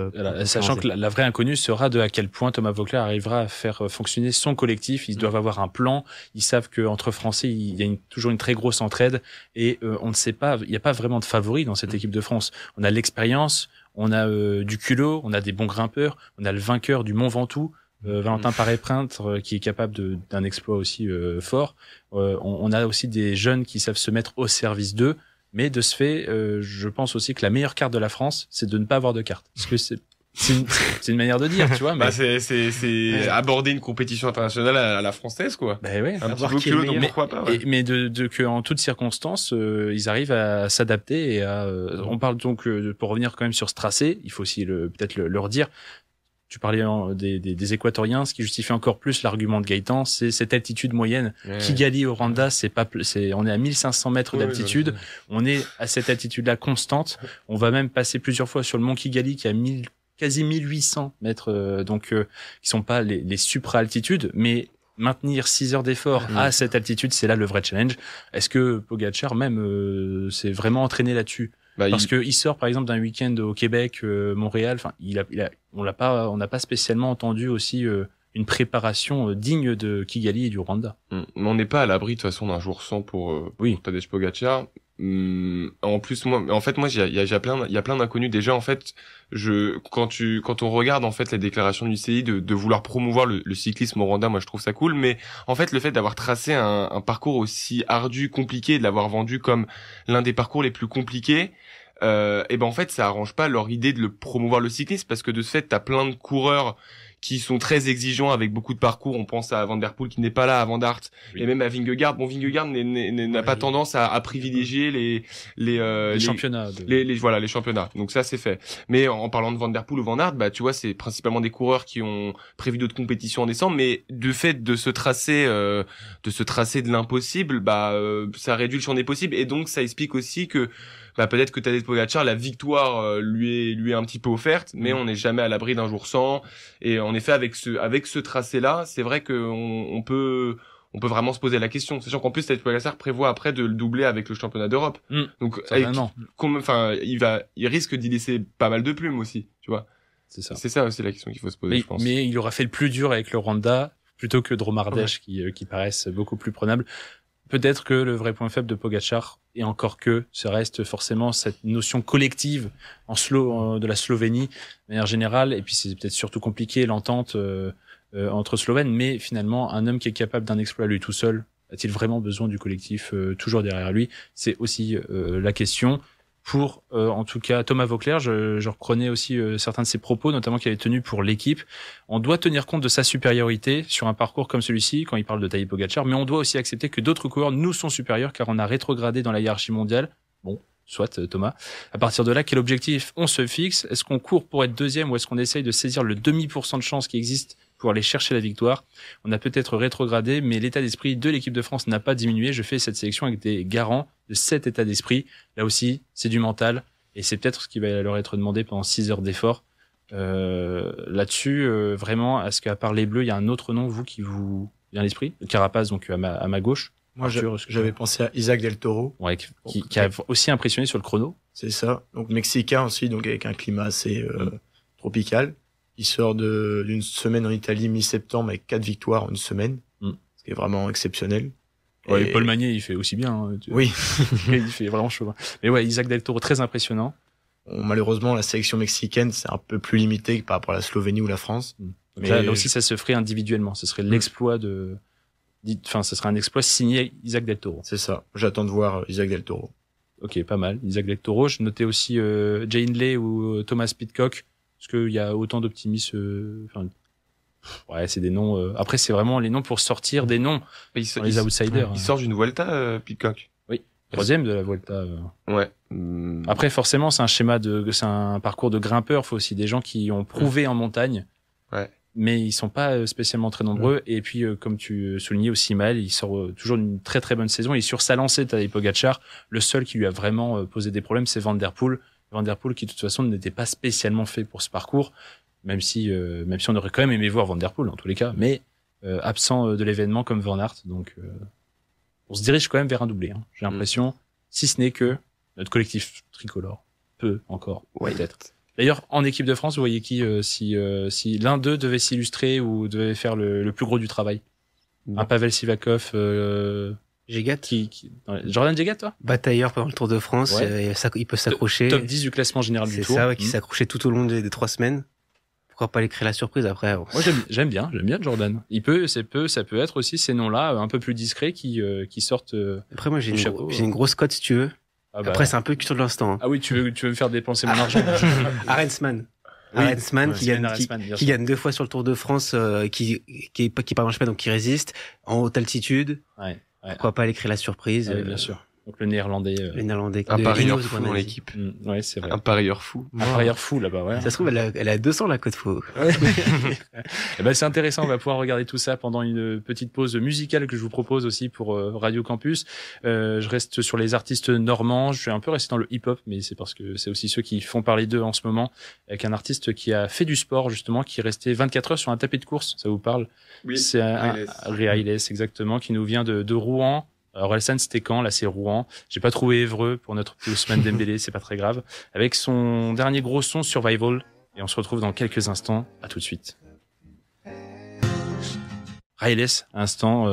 Sachant que la vraie inconnue sera de à quel point Thomas Voeckler arrivera à faire fonctionner son collectif. Ils doivent avoir un plan. Ils savent que entre Français, il y a toujours une très grosse entraide, et on ne sait pas. Il n'y a pas vraiment de favoris dans cette équipe de France. On a l'expérience, on a du culot, on a des bons grimpeurs, on a le vainqueur du Mont Ventoux. Valentin Paré-Prince qui est capable d'un exploit aussi fort. On a aussi des jeunes qui savent se mettre au service d'eux, mais de ce fait, je pense aussi que la meilleure carte de la France, c'est de ne pas avoir de carte. Parce que c'est une manière de dire, tu vois. Mais... c'est aborder une compétition internationale à la française, quoi. Ben ouais. Un petit peu culot, donc pourquoi pas. Ouais. Mais que en toutes circonstances, ils arrivent à s'adapter et on parle donc pour revenir quand même sur ce tracé, il faut aussi peut-être le redire. Tu parlais des Équatoriens, ce qui justifie encore plus l'argument de Gaëtan, c'est cette altitude moyenne. Kigali au Rwanda, on est à 1500 mètres d'altitude. On est à cette altitude-là constante. On va même passer plusieurs fois sur le mont Kigali qui a quasi 1800 mètres, qui sont pas les supra-altitudes, mais maintenir 6 heures d'effort à cette altitude, c'est là le vrai challenge. Est-ce que Pogačar même s'est vraiment entraîné là-dessus? Parce que il sort par exemple d'un week-end au Québec, Montréal. Enfin, on n'a pas spécialement entendu aussi une préparation digne de Kigali et du Rwanda. Mais on n'est pas à l'abri de toute façon d'un jour sans pour Tadej Pogačar. En plus, moi, il y a plein d'inconnus déjà. En fait, quand on regarde en fait les déclarations du CI de vouloir promouvoir le cyclisme au Rwanda, moi je trouve ça cool. Mais en fait, le fait d'avoir tracé un parcours aussi ardu, compliqué, de l'avoir vendu comme l'un des parcours les plus compliqués, et en fait, ça arrange pas leur idée de le promouvoir le cyclisme, parce que de ce fait, t'as plein de coureurs qui sont très exigeants avec beaucoup de parcours. On pense à Van Der Poel qui n'est pas là, à Van Aert, et même à Vingegaard. Bon, Vingegaard n'a pas tendance à privilégier les championnats. Les championnats. Donc ça, c'est fait. Mais en parlant de Van Der Poel ou Van Aert, tu vois, c'est principalement des coureurs qui ont prévu d'autres compétitions en décembre, mais du fait de se tracer de l'impossible, ça réduit le champ des possibles, et donc ça explique aussi que peut-être que Tadej Pogačar, la victoire lui est un petit peu offerte, mais on n'est jamais à l'abri d'un jour sans. Et en effet, avec ce tracé-là, c'est vrai que on peut vraiment se poser la question, sachant qu'en plus Tadej Pogačar prévoit après de le doubler avec le championnat d'Europe. Donc il risque d'y laisser pas mal de plumes aussi, tu vois. C'est ça aussi la question qu'il faut se poser, je pense. Mais il aura fait le plus dur avec le Rwanda plutôt que Dromardèche qui paraissent beaucoup plus prenables. Peut-être que le vrai point faible de Pogačar, et encore que, ça reste forcément cette notion collective de la Slovénie, de manière générale, et puis c'est peut-être surtout compliqué l'entente entre Slovènes, mais finalement, un homme qui est capable d'un exploit lui tout seul, a-t-il vraiment besoin du collectif toujours derrière lui? C'est aussi la question. pour en tout cas Thomas Vauclair. Je reprenais aussi certains de ses propos, notamment qu'il avait tenus pour l'équipe. On doit tenir compte de sa supériorité sur un parcours comme celui-ci, quand il parle de Tadej Pogačar, mais on doit aussi accepter que d'autres coureurs nous sont supérieurs car on a rétrogradé dans la hiérarchie mondiale. Bon, soit Thomas. À partir de là, quel objectif on se fixe? Est-ce qu'on court pour être deuxième ou est-ce qu'on essaye de saisir le demi% de chance qui existe pour aller chercher la victoire? On a peut-être rétrogradé, mais l'état d'esprit de l'équipe de France n'a pas diminué. Je fais cette sélection avec des garants de cet état d'esprit. Là aussi, c'est du mental et c'est peut-être ce qui va leur être demandé pendant 6 heures d'effort. Là-dessus, vraiment, est-ce qu'à part les Bleus, il y a un autre nom, vous, qui vous vient à l'esprit? Carapace, donc à ma gauche. Moi, j'avais pensé à Isaac Del Toro. Ouais, qui a aussi impressionné sur le chrono. C'est ça. Donc, mexicain aussi, donc avec un climat assez tropical. Il sort d'une semaine en Italie mi-septembre avec 4 victoires en une semaine. Ce qui est vraiment exceptionnel. Ouais, et Paul Magnier, il fait aussi bien. Hein, oui. Il fait vraiment chaud. Mais ouais, Isaac Del Toro, très impressionnant. Malheureusement, la sélection mexicaine, c'est un peu plus limité que par rapport à la Slovénie ou la France. Mais là aussi, ça se ferait individuellement. Ce serait l'exploit ce serait un exploit signé Isaac Del Toro. C'est ça. J'attends de voir Isaac Del Toro. Ok, pas mal. Isaac Del Toro. Je notais aussi Jay Hindley ou Thomas Pidcock. Parce qu'il y a autant d'optimisme. Ouais, c'est des noms. Après, c'est vraiment les noms pour sortir des noms. Les outsiders. Il sort d'une Vuelta, Pidcock. Oui. 3e de la Vuelta. Ouais. Après, forcément, c'est un parcours de grimpeurs. Il faut aussi des gens qui ont prouvé en montagne. Ouais. Mais ils sont pas spécialement très nombreux. Et puis, comme tu soulignais aussi, Maël, il sort toujours une très très bonne saison. Et sur sa lancée, Tadej Pogačar, le seul qui lui a vraiment posé des problèmes, c'est Van Der Poel. Van Der Poel qui de toute façon n'était pas spécialement fait pour ce parcours, même si on aurait quand même aimé voir Van Der Poel en tous les cas, mais absent de l'événement comme Van Aert. Donc, on se dirige quand même vers un doublé. Hein. J'ai l'impression, si ce n'est que notre collectif tricolore peut encore peut-être. D'ailleurs, en équipe de France, vous voyez qui si l'un d'eux devait s'illustrer ou devait faire le plus gros du travail? Un Pavel Sivakov, Jegat. Jordan Jegat, toi? Batailleur pendant le Tour de France, il peut s'accrocher. Top 10 du classement général du Tour. C'est ça, qui s'accrochait tout au long des 3 semaines. Pourquoi pas aller créer la surprise après? Moi, j'aime bien Jordan. Ça peut être aussi ces noms-là, un peu plus discrets, qui sortent. Après, moi, j'ai une grosse cote, si tu veux. Après, c'est un peu culture de l'instant. Hein. Ah oui, tu veux me faire dépenser mon argent. Arensman. Arensman qui gagne 2 fois sur le Tour de France, qui part en donc qui résiste en haute altitude. Ouais. Pourquoi pas aller créer la surprise? Bien sûr. Donc le néerlandais. Un parieur fou dans l'équipe. Ouais, c'est vrai. Un parieur fou. Un parieur fou là-bas, ouais. Ça se trouve, elle a 200 la cote fou. Et ben c'est intéressant. On va pouvoir regarder tout ça pendant une petite pause musicale que je vous propose aussi pour Radio Campus. Je reste sur les artistes normands. Je suis un peu resté dans le hip-hop, mais c'est parce que c'est aussi ceux qui font parler d'eux en ce moment. Avec un artiste qui a fait du sport justement, qui est resté 24 heures sur un tapis de course. Ça vous parle? Oui. C'est Reailes, exactement, qui nous vient de Rouen. Alors Orelsan, c'était quand? Là, c'est Rouen. J'ai pas trouvé Évreux pour notre Ousmane Dembélé, c'est pas très grave. Avec son dernier gros son, Survival. Et on se retrouve dans quelques instants. À tout de suite. Railes, instant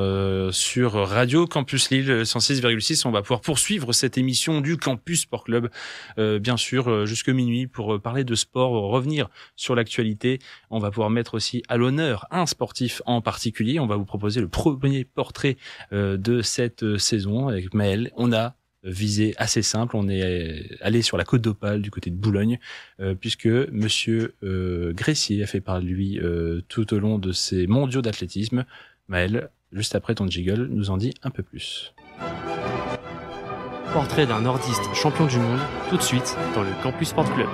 sur Radio Campus Lille 106,6. On va pouvoir poursuivre cette émission du Campus Sport Club, bien sûr, jusque minuit pour parler de sport, revenir sur l'actualité. On va pouvoir mettre aussi à l'honneur un sportif en particulier. On va vous proposer le premier portrait de cette saison avec Maël. On a visé assez simple. On est allé sur la Côte d'Opale du côté de Boulogne, puisque Monsieur Gressier a fait parler de lui tout au long de ces mondiaux d'athlétisme. Maël, juste après ton jiggle, nous en dit un peu plus. Portrait d'un nordiste champion du monde, tout de suite dans le Campus Sport Club.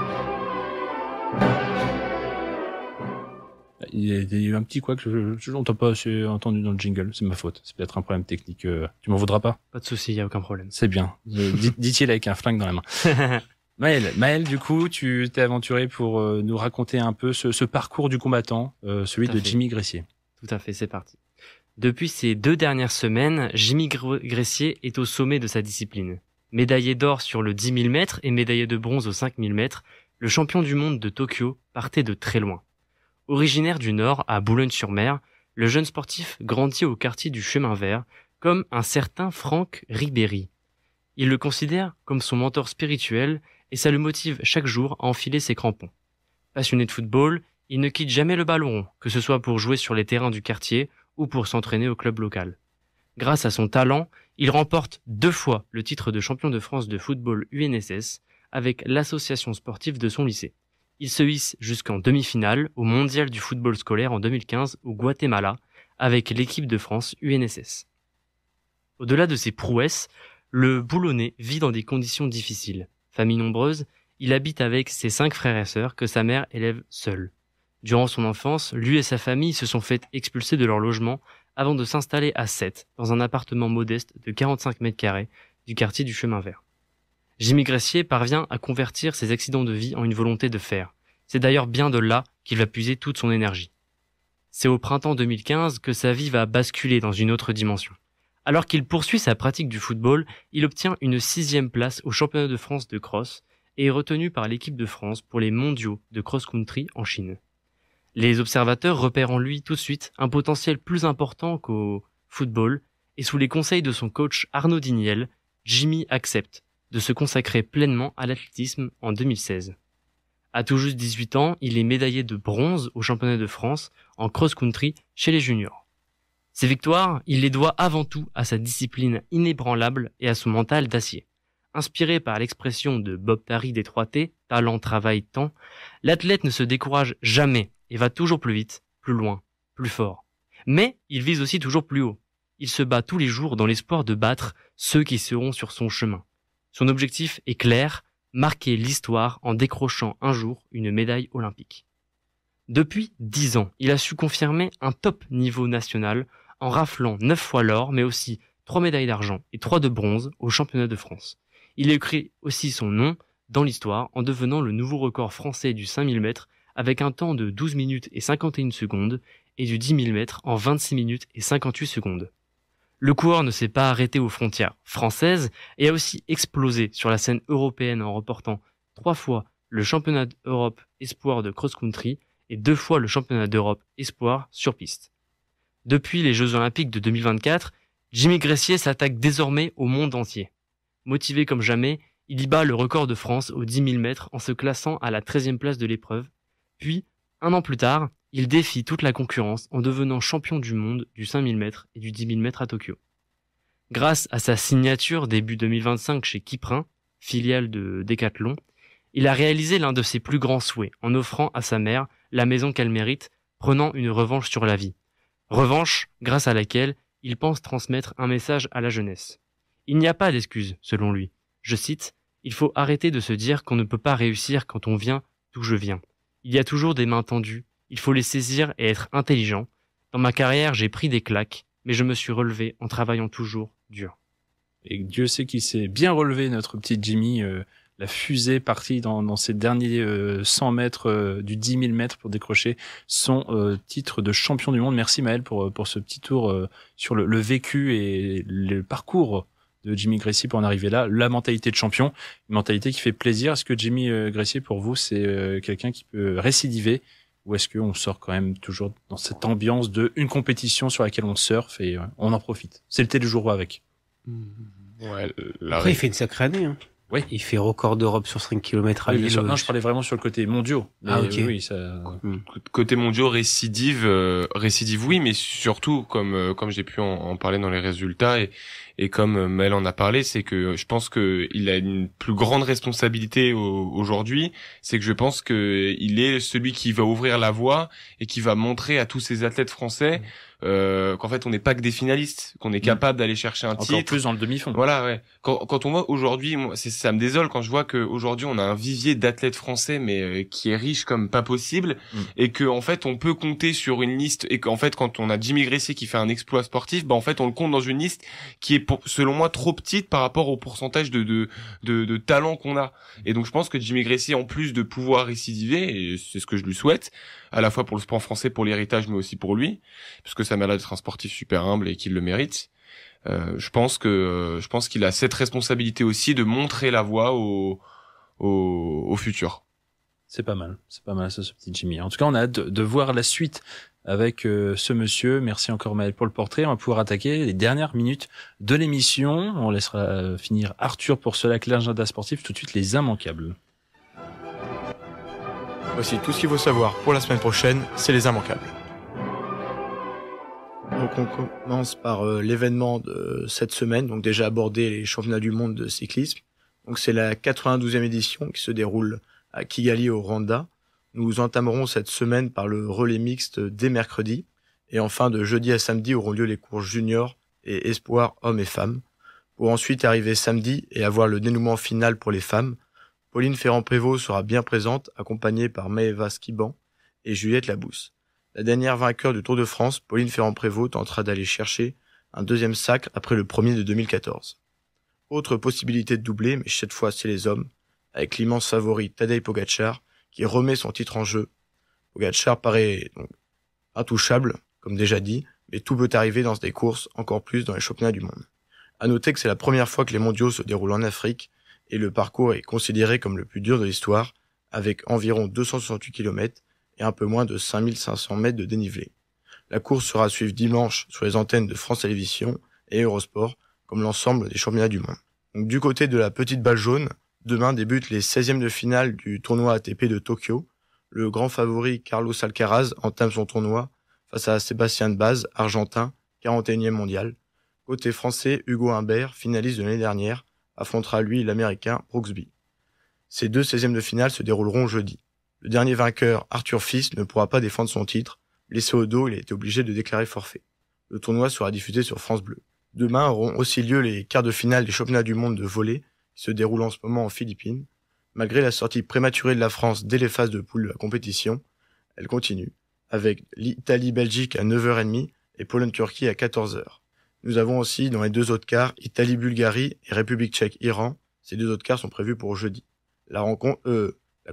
Il y a eu un petit quoi que je n'entends pas assez entendu dans le jingle, c'est ma faute. C'est peut-être un problème technique. Tu m'en voudras pas? Pas de souci, y a aucun problème. C'est bien. Dit-il avec un flingue dans la main. Maël, du coup, tu t'es aventuré pour nous raconter un peu ce parcours du combattant, celui de Jimmy Gressier. Tout à fait, c'est parti. Depuis ces 2 dernières semaines, Jimmy Gressier est au sommet de sa discipline. Médaillé d'or sur le 10 000 mètres et médaillé de bronze aux 5 000 mètres, le champion du monde de Tokyo partait de très loin. Originaire du Nord, à Boulogne-sur-Mer, le jeune sportif grandit au quartier du Chemin Vert, comme un certain Franck Ribéry. Il le considère comme son mentor spirituel et ça le motive chaque jour à enfiler ses crampons. Passionné de football, il ne quitte jamais le ballon rond, que ce soit pour jouer sur les terrains du quartier ou pour s'entraîner au club local. Grâce à son talent, il remporte 2 fois le titre de champion de France de football UNSS avec l'association sportive de son lycée. Il se hisse jusqu'en demi-finale au mondial du football scolaire en 2015 au Guatemala avec l'équipe de France UNSS. Au-delà de ses prouesses, le Boulonnais vit dans des conditions difficiles. Famille nombreuse, il habite avec ses 5 frères et sœurs que sa mère élève seule. Durant son enfance, lui et sa famille se sont fait expulser de leur logement avant de s'installer à 7 dans un appartement modeste de 45 mètres carrés du quartier du Chemin Vert. Jimmy Gressier parvient à convertir ses accidents de vie en une volonté de faire. C'est d'ailleurs bien de là qu'il va puiser toute son énergie. C'est au printemps 2015 que sa vie va basculer dans une autre dimension. Alors qu'il poursuit sa pratique du football, il obtient une 6e place au championnat de France de cross et est retenu par l'équipe de France pour les mondiaux de cross-country en Chine. Les observateurs repèrent en lui tout de suite un potentiel plus important qu'au football et sous les conseils de son coach Arnaud Digniel, Jimmy accepte de se consacrer pleinement à l'athlétisme en 2016. À tout juste 18 ans, il est médaillé de bronze au championnat de France en cross-country chez les juniors. Ces victoires, il les doit avant tout à sa discipline inébranlable et à son mental d'acier. Inspiré par l'expression de Bob Tari des 3T, talent, travail, temps, l'athlète ne se décourage jamais et va toujours plus vite, plus loin, plus fort. Mais il vise aussi toujours plus haut. Il se bat tous les jours dans l'espoir de battre ceux qui seront sur son chemin. Son objectif est clair, marquer l'histoire en décrochant un jour une médaille olympique. Depuis 10 ans, il a su confirmer un top niveau national en raflant 9 fois l'or, mais aussi 3 médailles d'argent et 3 de bronze au championnat de France. Il a écrit aussi son nom dans l'histoire en devenant le nouveau record français du 5000 mètres avec un temps de 12 minutes et 51 secondes et du 10 000 mètres en 26 minutes et 58 secondes. Le coureur ne s'est pas arrêté aux frontières françaises et a aussi explosé sur la scène européenne en remportant 3 fois le championnat d'Europe espoir de cross-country et 2 fois le championnat d'Europe espoir sur piste. Depuis les Jeux Olympiques de 2024, Jimmy Gressier s'attaque désormais au monde entier. Motivé comme jamais, il y bat le record de France aux 10 000 mètres en se classant à la 13e place de l'épreuve. Puis, un an plus tard, il défie toute la concurrence en devenant champion du monde du 5000 mètres et du 10 000 mètres à Tokyo. Grâce à sa signature début 2025 chez Kiprin, filiale de Decathlon, il a réalisé l'un de ses plus grands souhaits en offrant à sa mère la maison qu'elle mérite, prenant une revanche sur la vie. Revanche grâce à laquelle il pense transmettre un message à la jeunesse. Il n'y a pas d'excuse, selon lui. Je cite, « Il faut arrêter de se dire qu'on ne peut pas réussir quand on vient d'où je viens. Il y a toujours des mains tendues, il faut les saisir et être intelligent. Dans ma carrière, j'ai pris des claques, mais je me suis relevé en travaillant toujours dur. » Et Dieu sait qu'il s'est bien relevé, notre petit Jimmy. La fusée partie dans ces derniers 100 mètres du 10 000 mètres pour décrocher son titre de champion du monde. Merci Maël pour ce petit tour sur le vécu et le parcours de Jimmy Gressier pour en arriver là. La mentalité de champion, une mentalité qui fait plaisir. Est-ce que Jimmy Gressier, pour vous, c'est quelqu'un qui peut récidiver ou est-ce qu'on sort quand même toujours dans cette ambiance de une compétition sur laquelle on surfe et on en profite? C'est le thé du jour avec. Ouais, Après, il fait une sacrée année. Hein. Oui. Il fait record d'Europe sur 5 km à Oui, Lille. non, je parlais vraiment sur le côté mondiaux. Ah, ok. Oui, ça... Côté mondiaux, récidive, oui, mais surtout, comme j'ai pu en parler dans les résultats et comme Mel en a parlé, c'est que je pense que il a une plus grande responsabilité aujourd'hui. C'est que je pense que il est celui qui va ouvrir la voie et qui va montrer à tous ces athlètes français qu'en fait on n'est pas que des finalistes, qu'on est capable d'aller chercher un titre. Encore plus dans le demi-fond. Voilà, ouais. Quand on voit aujourd'hui, moi, ça me désole quand je vois que aujourd'hui on a un vivier d'athlètes français mais qui est riche comme pas possible et que en fait on peut compter sur une liste et qu'en fait quand on a Jimmy Gressier qui fait un exploit sportif, bah en fait on le compte dans une liste qui est selon moi trop petite par rapport au pourcentage de talent qu'on a. Et donc je pense que Jimmy Gressier, en plus de pouvoir récidiver, et c'est ce que je lui souhaite, à la fois pour le sport français, pour l'héritage, mais aussi pour lui, parce que ça m'a l'air d'être un sportif super humble et qu'il le mérite. Je pense qu'il a cette responsabilité aussi de montrer la voie au futur. C'est pas mal ça, ce petit Jimmy. En tout cas, on a hâte de voir la suite avec ce monsieur. Merci encore Maël pour le portrait. On va pouvoir attaquer les dernières minutes de l'émission. On laissera finir Arthur pour ce lac l'agenda sportif. Tout de suite, les immanquables. Voici tout ce qu'il faut savoir pour la semaine prochaine, c'est les immanquables. Donc on commence par l'événement de cette semaine, donc déjà abordé les championnats du monde de cyclisme. Donc c'est la 92e édition qui se déroule à Kigali au Rwanda. Nous entamerons cette semaine par le relais mixte dès mercredi. Et enfin, de jeudi à samedi auront lieu les courses juniors et espoirs hommes et femmes. Pour ensuite arriver samedi et avoir le dénouement final pour les femmes. Pauline Ferrand-Prévot sera bien présente, accompagnée par Maëva Skiban et Juliette Labousse. La dernière vainqueur du Tour de France, Pauline Ferrand-Prévot, tentera d'aller chercher un deuxième sacre après le premier de 2014. Autre possibilité de doubler, mais cette fois c'est les hommes, avec l'immense favori Tadej Pogačar, qui remet son titre en jeu. Pogačar paraît donc intouchable, comme déjà dit, mais tout peut arriver dans des courses, encore plus dans les championnats du monde. À noter que c'est la première fois que les mondiaux se déroulent en Afrique, et le parcours est considéré comme le plus dur de l'histoire, avec environ 268 km et un peu moins de 5500 mètres de dénivelé. La course sera à suivre dimanche sur les antennes de France Télévisions et Eurosport, comme l'ensemble des championnats du monde. Donc, du côté de la petite balle jaune, demain débutent les 16e de finale du tournoi ATP de Tokyo. Le grand favori Carlos Alcaraz entame son tournoi face à Sébastien Baz, argentin, 41e mondial. Côté français, Hugo Humbert, finaliste de l'année dernière, affrontera lui l'américain Brooksby. Ces deux 16e de finale se dérouleront jeudi. Le dernier vainqueur, Arthur Fils, ne pourra pas défendre son titre. Blessé au dos, il a été obligé de déclarer forfait. Le tournoi sera diffusé sur France Bleu. Demain auront aussi lieu les quarts de finale des championnats du monde de volley qui se déroulent en ce moment en Philippines. Malgré la sortie prématurée de la France dès les phases de poule de la compétition, elle continue, avec l'Italie-Belgique à 9h30 et Pologne-Turquie à 14h. Nous avons aussi dans les deux autres quarts Italie-Bulgarie et République tchèque-Iran. Ces deux autres quarts sont prévus pour jeudi. La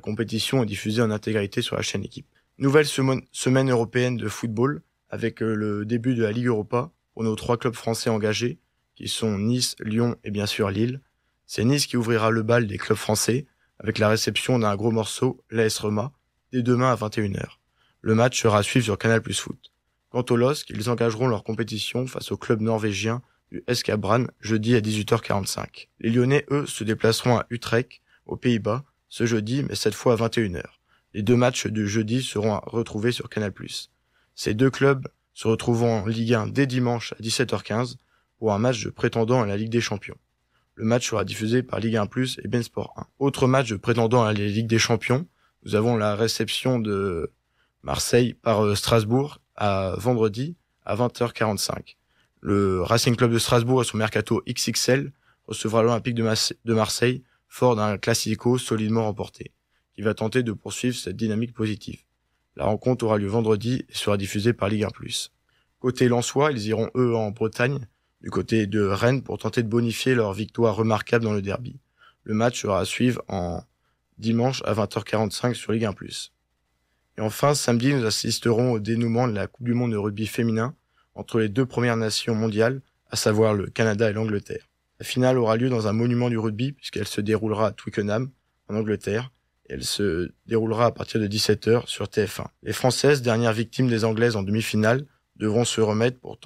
compétition est diffusée en intégralité sur la chaîne Équipe. Nouvelle semaine européenne de football avec le début de la Ligue Europa pour nos 3 clubs français engagés qui sont Nice, Lyon et bien sûr Lille. C'est Nice qui ouvrira le bal des clubs français avec la réception d'un gros morceau, l'AS Roma, dès demain à 21h. Le match sera à suivre sur Canal+ Foot. Quant aux LOSC, ils engageront leur compétition face au club norvégien du SK Brann jeudi à 18h45. Les Lyonnais, eux, se déplaceront à Utrecht, aux Pays-Bas, ce jeudi, mais cette fois à 21h. Les deux matchs de jeudi seront à retrouver sur Canal+. Ces deux clubs se retrouveront en Ligue 1 dès dimanche à 17h15 pour un match de prétendant à la Ligue des Champions. Le match sera diffusé par Ligue 1+ et BeIN Sport 1. Autre match de prétendant à la Ligue des Champions, nous avons la réception de Marseille par Strasbourg à vendredi à 20h45. Le Racing Club de Strasbourg et son mercato XXL recevra l'Olympique de Marseille fort d'un classico solidement remporté, qui va tenter de poursuivre cette dynamique positive. La rencontre aura lieu vendredi et sera diffusée par Ligue 1+. Côté lensois, ils iront eux en Bretagne, du côté de Rennes, pour tenter de bonifier leur victoire remarquable dans le derby. Le match sera à suivre en dimanche à 20h45 sur Ligue 1+. Et enfin, samedi, nous assisterons au dénouement de la Coupe du monde de rugby féminin entre les deux premières nations mondiales, à savoir le Canada et l'Angleterre. La finale aura lieu dans un monument du rugby puisqu'elle se déroulera à Twickenham, en Angleterre, et elle se déroulera à partir de 17h sur TF1. Les Françaises, dernières victimes des Anglaises en demi-finale, devront s'en remettre pour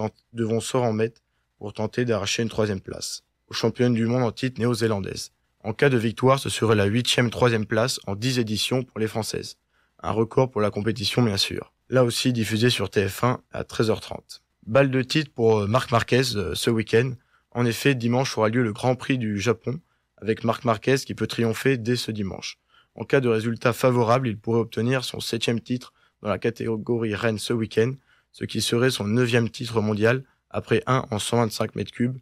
tenter d'arracher une 3e place aux championnes du monde en titre néo-zélandaise. En cas de victoire, ce serait la 8e 3e place en 10 éditions pour les Françaises. Un record pour la compétition, bien sûr. Là aussi diffusé sur TF1 à 13h30. Balle de titre pour Marc Marquez ce week-end. En effet, dimanche aura lieu le Grand Prix du Japon, avec Marc Marquez qui peut triompher dès ce dimanche. En cas de résultat favorable, il pourrait obtenir son 7e titre dans la catégorie reine ce week-end, ce qui serait son 9e titre mondial, après 1 en 125 mètres cubes,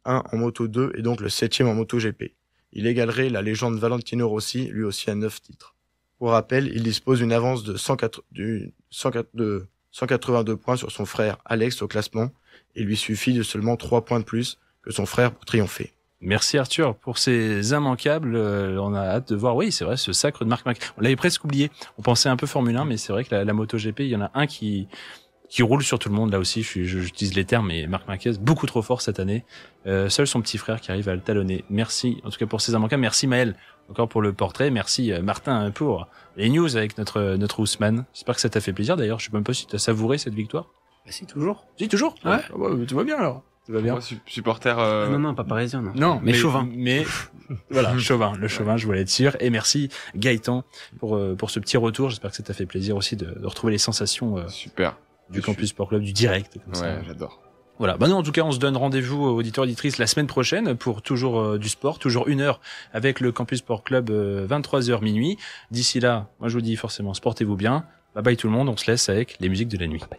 1 en Moto 2 et donc le 7e en Moto GP. Il égalerait la légende Valentino Rossi, lui aussi à 9 titres. Pour rappel, il dispose d'une avance de 182 points sur son frère Alex au classement, et il lui suffit de seulement 3 points de plus que son frère pour triompher. Merci Arthur pour ces immanquables. On a hâte de voir, oui, c'est vrai, ce sacre de Marc Marquez. On l'avait presque oublié. On pensait un peu Formule 1, mais c'est vrai que la MotoGP, il y en a un qui roule sur tout le monde. Là aussi, j'utilise les termes, mais Marc Marquez, beaucoup trop fort cette année. Seul son petit frère qui arrive à le talonner. Merci, en tout cas, pour ces immanquables. Merci Maël, encore pour le portrait. Merci Martin pour les news avec notre Ousmane. J'espère que ça t'a fait plaisir. D'ailleurs, je sais même pas si t'as savouré cette victoire. Bah, si, toujours. Si, toujours? Ouais. Tu vas bien, alors. Tu vas bien. Moi, supporter, Non, pas parisien, non. Non, mais chauvin. Mais, voilà, chauvin, le chauvin, je voulais être sûr. Et merci Gaëtan pour ce petit retour. J'espère que ça t'a fait plaisir aussi de retrouver les sensations. Super. Du Campus Sport Club, du direct. Comme ouais, ça. J'adore. Voilà. Bah non, en tout cas, on se donne rendez-vous auditeurs auditrices la semaine prochaine pour toujours du sport, toujours 1 heure avec le Campus Sport Club 23h minuit. D'ici là, moi je vous dis forcément sportez-vous bien. Bye bye tout le monde, on se laisse avec les musiques de la nuit. Bye.